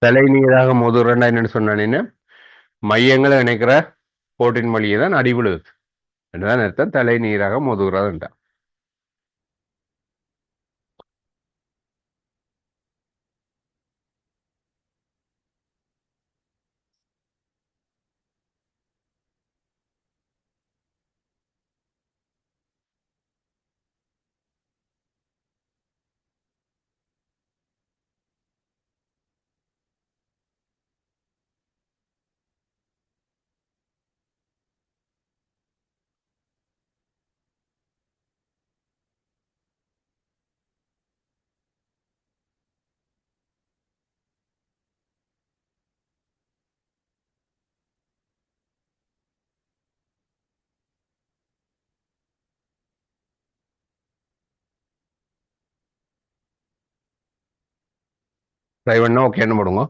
தலை நீராக மோதுறன்னா என்னன்னு சொன்னேன்னு மையங்களை இணைக்கிற கோட்டின் வழியே தான் அடி விழுகுது. என்னதான் அர்த்தம்? தலை நீராக மோதுகிறதுண்டா. ட்ரை பண்ணா ஓகேன்னு போடுங்க.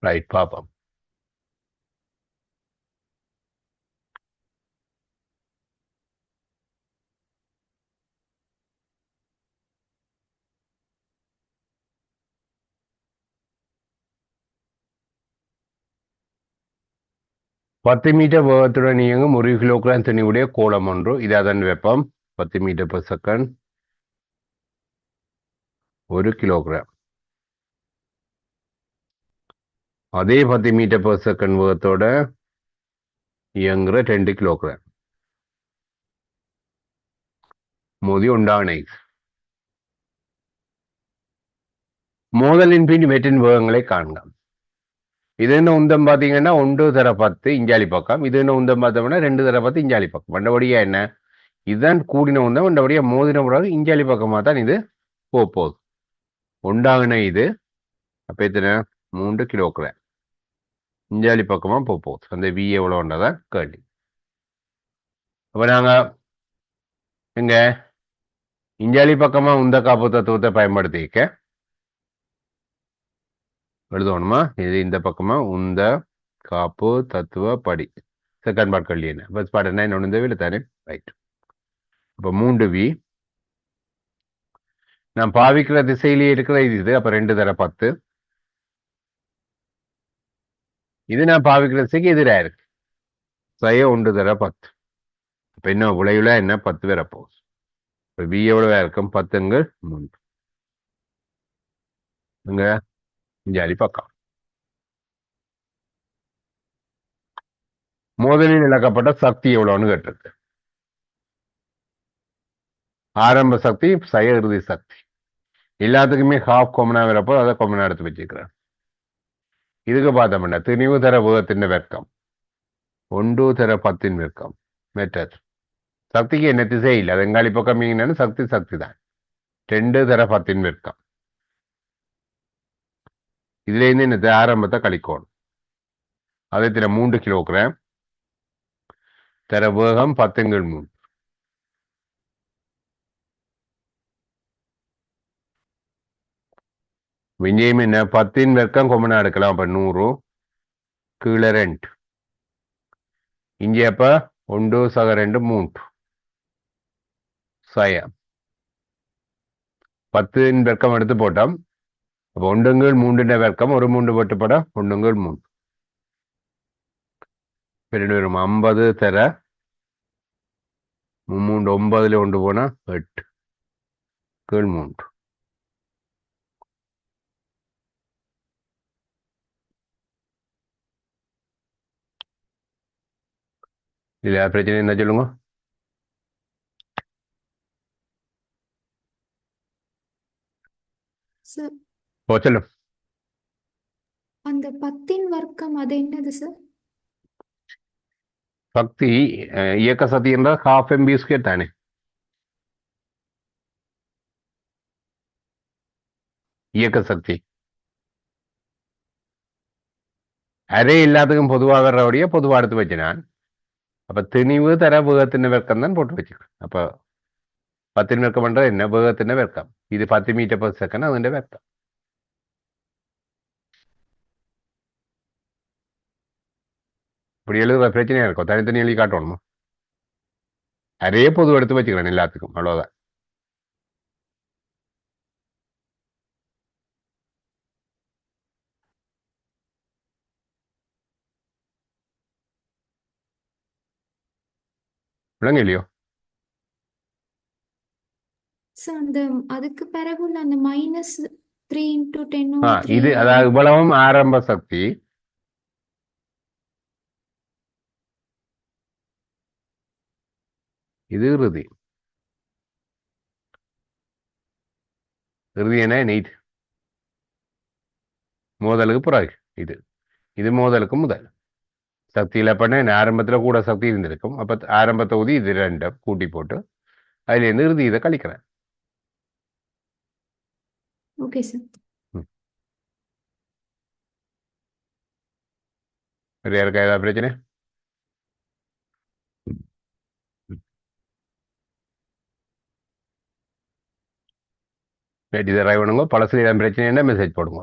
ரைட், பாப்போம். பத்து மீட்டர் வேகத்துடன் இயங்கும் 1 கிலோகிராம் திணிவுடைய கோளம் ஒன்று. இது அதன் வெப்பம் 10 மீட்டர் per செகண்ட் 1 கிலோகிராம். அதே 10 மீட்டர் per செகண்ட் வேகத்தோட இயங்குற 2 கிலோகிராம் மோதி உண்டான மோதலின் பின் இவற்றின் வேகங்களை காண்க. இது என்ன உந்தம் பார்த்தீங்கன்னா 1 தர 10 இஞ்சாலி பக்கம். இது என்ன உந்தம் பார்த்தோம்னா 2 தர 10 இஞ்சாலி பக்கம். வண்டபடியா என்ன இதுதான் கூடின உந்தம். வண்டபடியா மோதின பிறகு இஞ்சாலி பக்கமா தான் இது போகுது. உண்டாகின இது அப்ப எத்தனை 3 கிலோகிராம் இஞ்சாலி பக்கமா போகுது. அந்த வி எவ்வளோன்றதான் கேள்வி. அப்ப நாங்க எங்க இஞ்சாலி பக்கமா உந்த காப்பு தத்துவத்தை பயன்படுத்திக்க எழுதணுமா? இது இந்த பக்கமா உந்த காப்பு தத்துவ படி செகண்ட் பார்ட் கேள்வி என்ன? ஃபர்ஸ்ட் பார்ட் என்ன இந்த வேலை தானே? ரைட். அப்ப 3V நான் பாவிக்கிற திசையிலேயே இருக்கிற இது. அப்ப 2 தர 10. இது நான் பாவிக்கிற திசைக்கு எதிரா இருக்கு. 1 தர 10. அப்ப என்ன விளைவுல என்ன 10 வரப்போகுது. இப்ப V எவ்வளவு இருக்கும்? 10ங்கள் 3 இங்க இஞ்சாலி பக்கம். மோதலில் இழக்கப்பட்ட சக்தி எவ்வளவுன்னு கேட்டிருக்கு. ஆரம்ப சக்தி இறுதி சக்தி எல்லாத்துக்குமே ஹாஃப் கொமனா வரப்போ அதை கொமனா எடுத்து வச்சுக்கிறேன். இதுக்கு பார்த்தோம்னா திணிவு தர வேகத்தின் வெக்கம் 1 தர 10 வெக்கம் மெட்டர். சக்திக்கு என்ன திசை இல்லை. அது எங்காலி பக்கம் என்னன்னு சக்தி தான் 2 தர 10 வெக்கம். இதுல இருந்து என்னது ஆரம்பத்தை கழிக்கணும். அதே 3 கிலோகிராம் தர வேகம் 10ங்கள் 3. விஞ்ஞயம் என்ன 10 வெக்கம் கொமனா எடுக்கலாம். அப்ப 100 கீழே 2 இங்கே அப்ப 1 சக 2 3 சய 10 வெக்கம் எடுத்து போட்டோம். அப்போ ஒன்றுங்கள் மூன்றுன்ற வர்க்கம் ஒரு மூன்று வெட்டுப்பட ஒன்றுங்கள் மூன்று ரெண்டு வரும் 50 தர மூன்று 9ல் ஒன்று போனா 8 கீழ் 3. இதுல பிரச்சனை என்ன சொல்லுங்க? சார் ஓ சொல்லும். அந்த 10 வர்க்கம் அது என்னது சார்? சக்தி இயக்க சக்தி என்றால் ஹாஃப் எம்பி ஸ்கொயர் தானே. இயக்க சக்தி அரே எல்லாத்துக்கும் பொதுவாக வர்றபடியே பொதுவாக எடுத்து வச்சினான். அப்ப திணிவு தர வேகத்தின் வர்க்கம் தான் போட்டு வச்சுக்கிறேன். அப்ப 10 வர்க்கம் பண்றது என்ன? வேகத்தின் வர்க்கம். இது 10 மீட்டர் per செகண்ட் അതിന്റെ வர்க்கம். இப்படி எழுதுற பிரச்சனையா இருக்கும். தனித்தனி எழுதி காட்டணுமா? அரே பொது எடுத்து வச்சுக்கிறேன் எல்லாத்துக்கும், அவ்வளவுதான். விளங்க இல்லையோ? சார் அந்த அதுக்கு பிறகு உள்ள அந்த -3 × 10⁻³ இது அது அதாவது இவ்வளவும் ஆரம்ப சக்தி. இது இறுதி. இறுதி என்ன? நீட் மோதலுக்கு பிறகு. இது இது மோதலுக்கு முதல் சக்தியில பண்ண ஆரம்பத்துல கூட சக்தி இருந்திருக்கும். அப்ப ஆரம்ப தொகுதி இது ரெண்டும் கூட்டி போட்டு அதுல இருந்து இறுதி இதை கழிக்கிறேன். Okay sir. ம். வேற யாருக்கா ஏதாவது பிரச்சனை? இதை ட்ரை பண்ணுங்க. பழசுல ஏதாவது பிரச்சனை என்ன மெசேஜ் போடுங்க.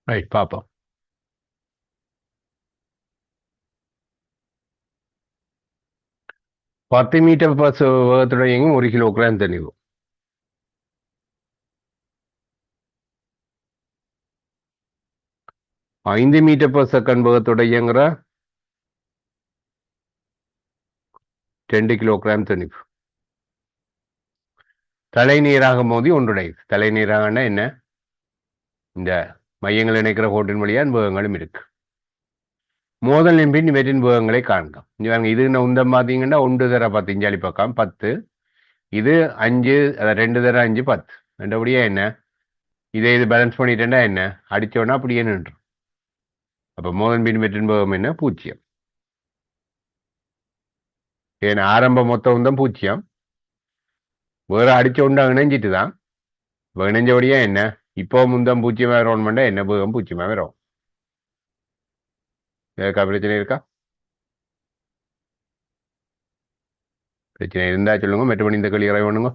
ரைட், பார்ப்போம். பத்து மீட்டர் பஸ் வேகத்துடையங்கும் 1 கிலோகிராம் தெளிவு. ஐந்து மீட்டர் per செகண்ட் வேகத்துடையங்கிற 2 கிலோகிராம் தெளிவு. தலைநீராக மோதி ஒன்றுடையது. தலைநீராகனா என்ன? இந்த மையங்கள் இணைக்கிற கோட்டின் வழியா வேகங்களும் இருக்கு. மோதல் பின் இவற்றின் வேகங்களை காண்க. இது உந்தம் பார்த்தீங்கன்னா 1 தர 10 இஞ்சாலி பக்கம் 10. இது 5, 2 தர 5 10. ரெண்டபடியா என்ன? இதை இது பேலன்ஸ் பண்ணிட்டேன்னா என்ன? அடிச்சோன்னா அப்படியே நின்று. அப்ப மோதல் பின் இவற்றின் வேகம் என்ன? 0. ஏன்னா ஆரம்ப மொத்த உந்தம் 0. வேற அடிச்ச உண்டா இணைஞ்சிட்டு தான். இணைஞ்சபடியா என்ன? இப்போ முந்தம் 0 வரும் பண்ணா என்ன? வேகம் 0 வரும். ஏக்கா பிரச்சனை இருக்கா? பிரச்சனை இருந்தா சொல்லுங்க. மற்றபடி இந்த களி பண்ணுங்க.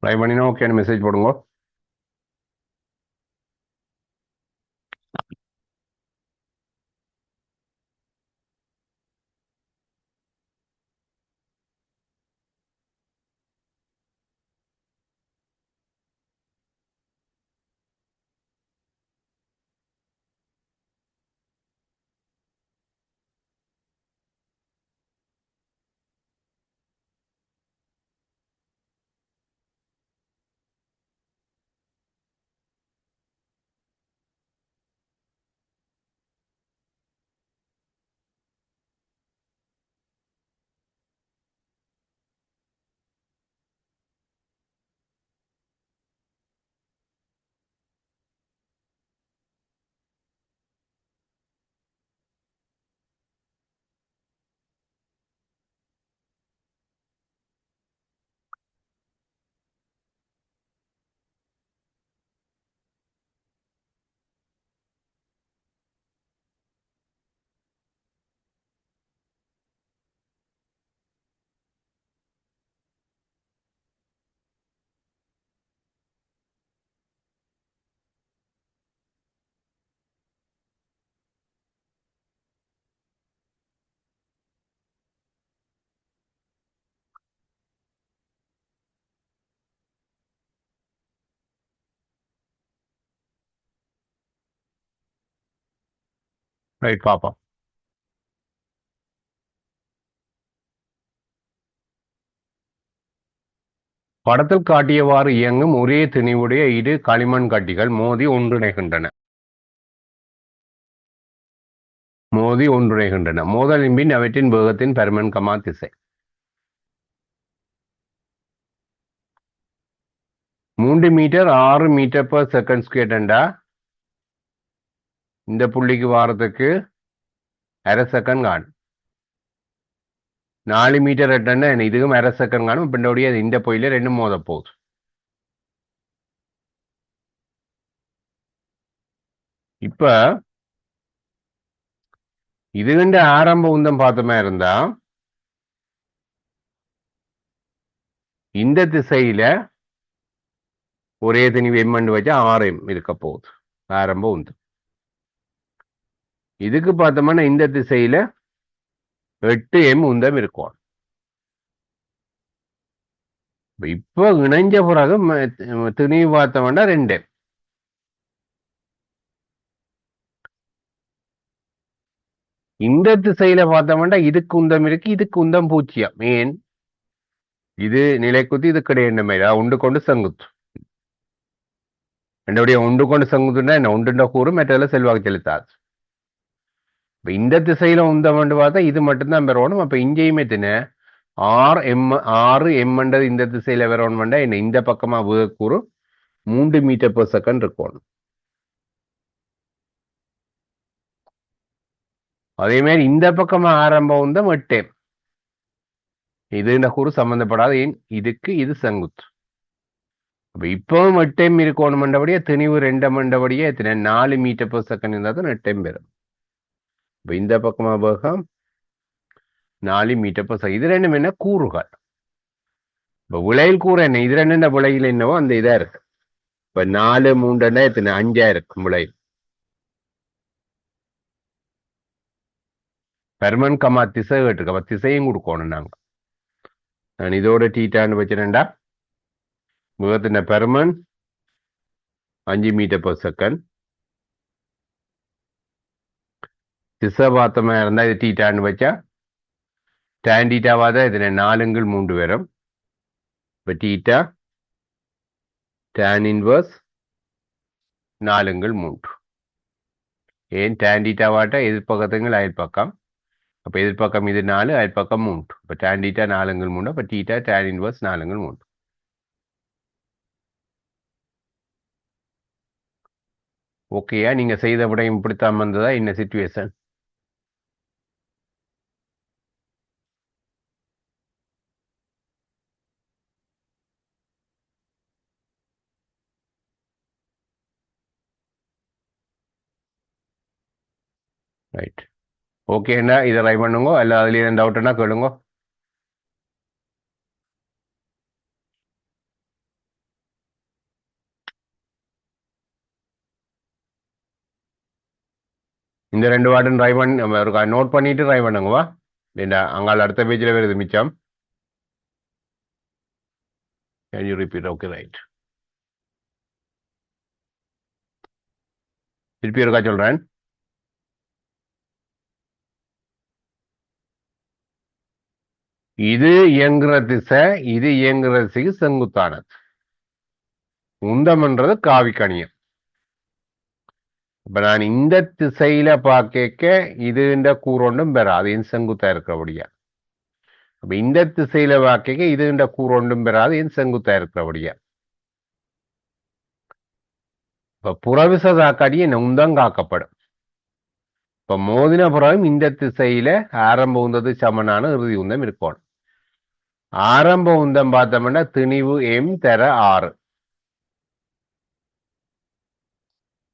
ட்ரை பண்ணினா ஓகே மெசேஜ் போடுங்க. ரைட் பார்ப்போம். படத்தில் காட்டியவாறு இயங்கும் ஒரே திணிவுடைய இரு களிமண் கட்டிகள் மோதி ஒன்றிணைகின்றன. மோதலின் பின் அவற்றின் வேகத்தின் பருமன் கமா திசை. 3 மீட்டர் 6 மீட்டர் per second ஸ்கொயர்டா இந்த புள்ளிக்கு வாரத்துக்கு அரை செகண்ட் காணும். 4 மீட்டர் எட்டன்னா இதுக்கும் அரை செகண்ட் காணும். பின்னோடைய இந்த பொயில ரெண்டும் மோத போகுது. இப்ப இதுகின்ற ஆரம்ப உந்தம் பார்த்தோமா இருந்தா இந்த திசையில ஒரே திணிவு எம்மண்டு வச்சா 6m இருக்க போகுது ஆரம்ப உந்தம். இதுக்கு பார்த்தோம்னா இந்த திசையில 8m உந்தம் இருக்கும். இப்ப இணைஞ்ச பிறகு திணிவு பார்த்தோம்னா 2m. இந்த திசையில பார்த்தோம்னா இதுக்கு உந்தம் இருக்கு, இதுக்கு உந்தம் 0. ஏன் இது நிலைக்குத்தி இது கிடையாது மாதிரி உண்டு கொண்டு செங்குத்து. என்னுடைய உண்டு கொண்டு செங்குத்துன்னா என்ன உண்டுன்ற கூறு மற்றதில் செல்வாக்கு செலுத்தாது. இப்ப இந்த திசையில உந்தம் பார்த்தா இது மட்டும்தான் பெறணும். அப்ப இங்கேயுமே தின 6m இந்த திசையில வரணும்டா என்ன இந்த பக்கமா வேகக்கூறு 3 மீட்டர் per செகண்ட் இருக்கணும். அதே மாதிரி இந்த பக்கமா ஆரம்ப உந்தம் 8m. இது இந்த கூறு சம்பந்தப்படாத இதுக்கு இது செங்குத்து. அப்ப இப்பவும் 8m இருக்கணும்ன்றபடியே திணிவு 2m எத்தனை 4 மீட்டர் per செகண்ட் இருந்தால் தான் 8m பெறும். இப்ப இந்த பக்கமா வேகம் 4 மீட்டர் per செகண்ட். இது ரெண்டும் என்ன கூறுகள். இப்ப விளையில் கூறு என்ன இது ரெண்டு விளையில் என்னவோ அந்த இதா இருக்கு. இப்ப 4 3 எத்தனை 5 இருக்கு விளையில். பெர்மன் கமா திசை கேட்டிருக்கு. அப்ப திசையும் கொடுக்கணும் நாங்க. நான் இதோட டீட்டான்னு வச்சிருந்தா வேகத்தின் பெர்மன் 5 மீட்டர் per செகண்ட். திசை பார்த்தமா இருந்தா இது டீட்டான்னு வச்சா tan டீட்டாவாதான் இதுல 4/3 வரும். இப்ப டீட்டா tan இன்வர்ஸ் 4/3. ஏன் tan டீட்டாவாட்டா எதிர்பக்கத்துங்கள் அயல்பக்கம். அப்ப எதிர்பக்கம் இது 4 அயல்பக்கம் 3. இப்ப tan டீட்டா 4/3. அப்ப டீட்டா tan இன்வர்ஸ் 4/3. ஓகேயா நீங்க செய்த விடையும் இப்படித்தான் வந்ததா என்ன சிச்சுவேஷன்? ரைட் ஓகேண்ணா இதை ட்ரை பண்ணுங்க. அல்ல அதுல எதுவும் டவுட்னா கேளுங்க. இந்த 2 வார்டும் ட்ரை பண்ணி ஒரு நோட் பண்ணிட்டு ட்ரை பண்ணுங்கவா. இல்லைண்டா அங்கால அடுத்த பேஜில் வருது மிச்சம். Can you repeat? Okay, right. திருப்பி இருக்கா சொல்றேன். இது இயங்குற திசை, இது இயங்குற திசைக்கு செங்குத்தானது. உந்தம்ன்றது காவிக்கணியம். இப்ப நான் இந்த திசையில பார்க்க இது இந்த கூறொண்டும் பெறாது, என் செங்குத்தா இருக்கிறபடியா. அப்ப இந்த திசையில பார்க்க இது இந்த கூறொண்டும் பெறாது, என் செங்குத்தா இருக்கிறபடியா. இப்ப புறவிச தாக்காடி என்ன உந்தம் காக்கப்படும். இப்ப மோதின புறம் இந்த திசையில ஆரம்ப உந்தது சமனான இறுதி உந்தம் இருக்கணும். ஆரம்ப உந்தம் பார்த்தோம்னா திணிவு எம் தர 6.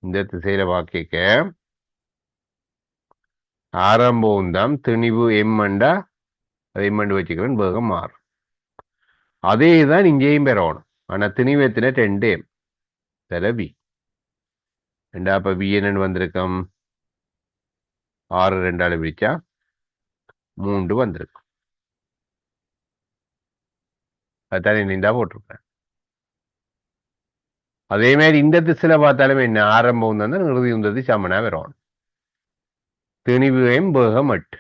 இந்த திசையில பார்க்க ஆரம்ப உந்தம் திணிவு எம் அண்டா அதை எம்மண்டு வச்சுக்கிறேன், வேகம் 6. அதே தான் இங்கேயும் பெறணும். ஆனா திணிவு எத்தனை 2 எம் தர பி. ரெண்டா அப்ப பி என்னன்னு வந்திருக்கும் 6 2ஆல பிரிச்சா 3 வந்திருக்கும். அதுதான் நீண்டா போட்டிருக்கேன். அதே மாதிரி இந்த திசையில பார்த்தாலுமே என்ன ஆரம்ப உந்தம் இறுதி உந்தது சமனா வரணும். திணிவு எம் வேகம் 8.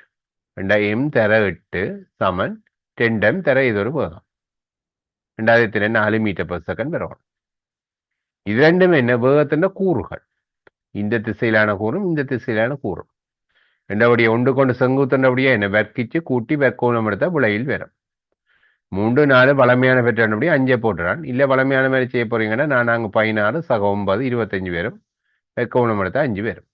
ரெண்டா எம் தர 8 சமன் 10 எம் தர இது ஒரு வேகம். 4 மீட்டர்/செகண்ட் வரணும். இது ரெண்டும் என்ன வேகத்தின் கூறுகள். இந்த திசையிலான கூறும் இந்த திசையிலான கூறும். ரெண்டபடியே ஒன்று கொண்டு செங்குத்தண்டபடியா என்ன வர்க்கிச்சு கூட்டி வெற்கோணம் எடுத்தா விளையில் வரும். 3 4 பழமையான பெற்றாண்டபடி 5 போட்டுறான். இல்ல பழமையான மாதிரி செய்ய போறீங்கன்னா நான் அங்க 16 சக 9 25 பேரும் வெற்கோணம் எடுத்தா 5 பேரும்.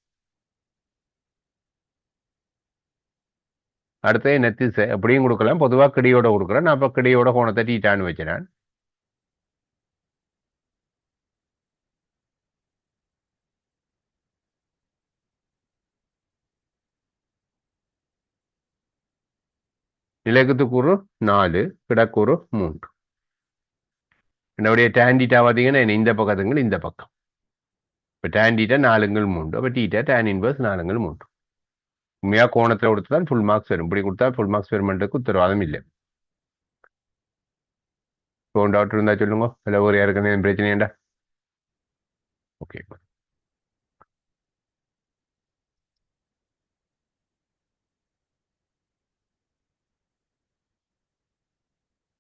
அடுத்து என்ன திசை அப்படியும் கொடுக்கலாம். பொதுவா கிடையோட கொடுக்குறேன். நான் அப்ப கிடையோட கோணத்தை டீட்டான்னு வச்சுறேன். நிலக்கத்து கூறு 4, கிடக்கூறு 3. என்னுடைய டேண்டிட்டா பார்த்தீங்கன்னா இந்த பக்கத்துங்கள் இந்த பக்கம். இப்போ டேண்டிட்டா 4/3. அப்போ டீட்டா டேன் இன்வர்ஸ் 4/3. உண்மையா கோணத்தில் கொடுத்து தான் ஃபுல் மார்க்ஸ் வரும். இப்படி கொடுத்தா ஃபுல் மார்க்ஸ் பெறுமெண்ட்டுக்கு உத்தரவாதம் இல்லை. இப்போ டவுட் இருந்தா சொல்லுங்க. இல்லை ஒரு யாருக்கு பிரச்சனையாண்டா? ஓகே.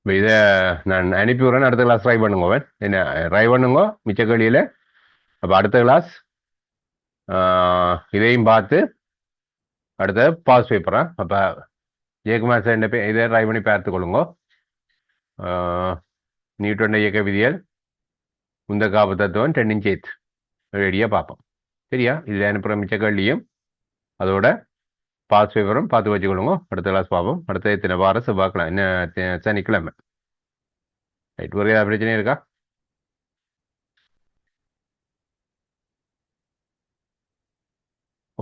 இப்போ இதை நான் அனுப்பி விட்றேன். அடுத்த கிளாஸ் ட்ரை பண்ணுங்க. என்ன ட்ரை பண்ணுங்க மிச்ச கேள்வியில். அப்போ அடுத்த கிளாஸ் இதையும் பார்த்து அடுத்த பாஸ் பேப்பரா. அப்போ ஜெயக்குமார் சார் இதை ட்ரை பண்ணி பார்த்துக்கொள்ளுங்க. நியூட்டன் இயக்க விதியல், உந்த காப்பு தத்துவம் 10 இன்ச் ரெடியாக பார்ப்போம். சரியா? இதில் அனுப்புகிற மிச்ச கேள்வியும் அதோட பாஸ் பேப்பரும் பார்த்து வச்சுக்கொள்ளுங்க. அடுத்த கிளாஸ் பார்ப்போம். அடுத்த இத்தனை வாரம் செவ்வாய்க்கலாம். என்ன சனிக்கிழமை. ரைட். ஒரு ஏதாவது பிரச்சனை இருக்கா?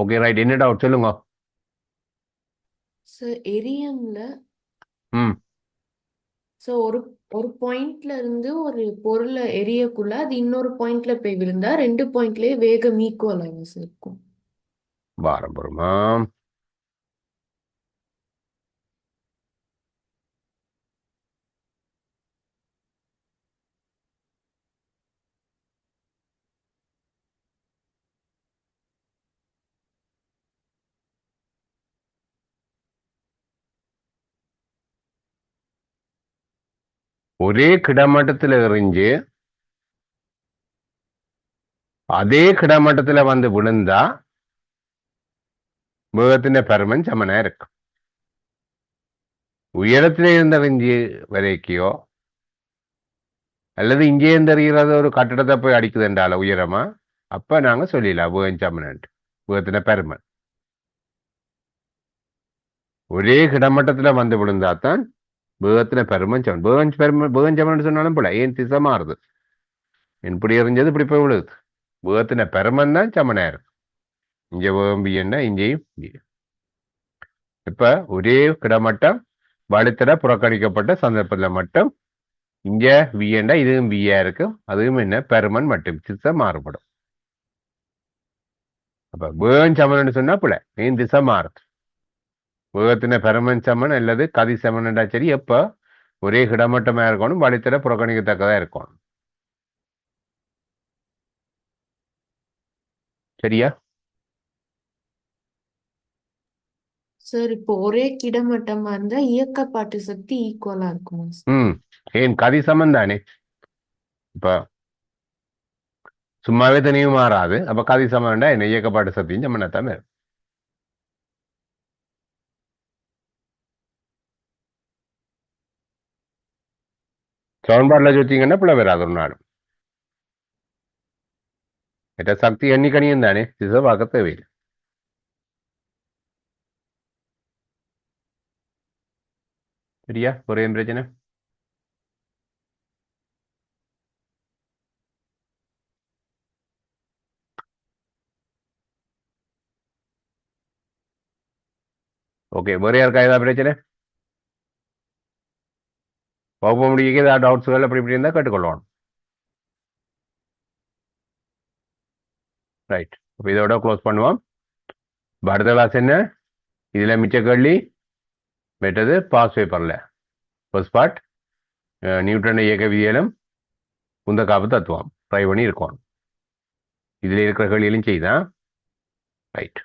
Okay right. என்ன டவுட் சொல்லுங்க. சார் எரியம்ல ம் ஒரு ஒரு பாயிண்ட்ல இருந்து ஒரு பொருளை எரியக்குள்ள அது இன்னொரு பாயிண்ட்ல போய் விழுந்தா 2 பாயிண்ட்லயே வேகம் ஈக்குவல் ஆகும் சார் இருக்கும். வாரம் பொறுமா. ஒரே கிடைமட்டத்தில் எறிஞ்சு அதே கிடைமட்டத்தில் வந்து விழுந்தா வேகத்தின் பெருமன் சமனா இருக்கும். உயரத்திலே இருந்தறிஞ்சு வரைக்கையோ அல்லது இங்கே இருந்தறிகிறது ஒரு கட்டடத்தை போய் அடிக்குது என்றால உயரமா, அப்ப நாங்க சொல்லிடலாம் வேகம் சமனன்ட்டு. வேகத்தின பெருமன் ஒரே கிடைமட்டத்தில் வந்து விழுந்தாத்தான் வேகத்தின பெருமன் சமன். வேகம் சமன் சொன்னாலும் போல ஏன் திசை மாறுது. இப்படி எறிஞ்சது இப்படி போய் விழுது. வேகத்தின பெருமன் தான் சமனா இருக்கு. இங்க வேகம் பின்னா இங்கேயும் பி. இப்ப ஒரே கிடைமட்டம் வலுத்தட புறக்கணிக்கப்பட்ட சந்தர்ப்பத்தில் மட்டும் இங்க வியண்டா இதுவும் வியா இருக்கும். அதுவும் என்ன பெருமன் மட்டும் திசை மாறுபடும். அப்ப வேகம் சமன்னு சொன்னா பிள்ளை ஏன் திசை மாறுது வேகத்தின பெருமன் சமன் அல்லது கதி சமன்டா சரி எப்ப ஒரே கிடைமட்டமா இருக்கணும் வழித்தட புறக்கணிக்கத்தக்கதா இருக்கணும் சரியா சார் இப்போ ஒரே கிடைமட்டமா இருந்தா இயக்கப்பாட்டு சக்தி ஈக்குவலா இருக்குமா சார்? ம் ஏன் கதி சமன் தானே இப்ப சும்மாவே தனியும் மாறாது அப்ப கதி சமன்டா என்ன இயக்கப்பாட்டு சக்தியும் சமனத்தாம இருக்கும் சமன்பாடுல வச்சீங்கன்னா பிள்ளை வராது ஒரு நாள் மற்ற சக்தி எண்ணிக்கணியும் தானே திசை பார்க்க தேவையில்லை சரியா ஒரே பிரச்சனை ஓகே வேற யாருக்கா ஏதாவது பிரச்சனை போக முடியுங்க ஏதாவது டவுட்ஸ்கள் அப்படி இப்படி இருந்தால் கேட்டுக்கொள்ளணும் ரைட் அப்போ இதோட க்ளோஸ் பண்ணுவோம் இப்ப அடுத்த கிளாஸ் என்ன இதுல மிச்ச கேள்வி மற்றது பாஸ் பேப்பர்ல ஃபர்ஸ்ட் பார்ட் நியூட்டன் இயக்க விதியிலும் உந்த காப்பு தத்துவம் ட்ரை பண்ணி இருக்கணும் இதுல இருக்கிற கேள்வியிலும் செய்தான் ரைட்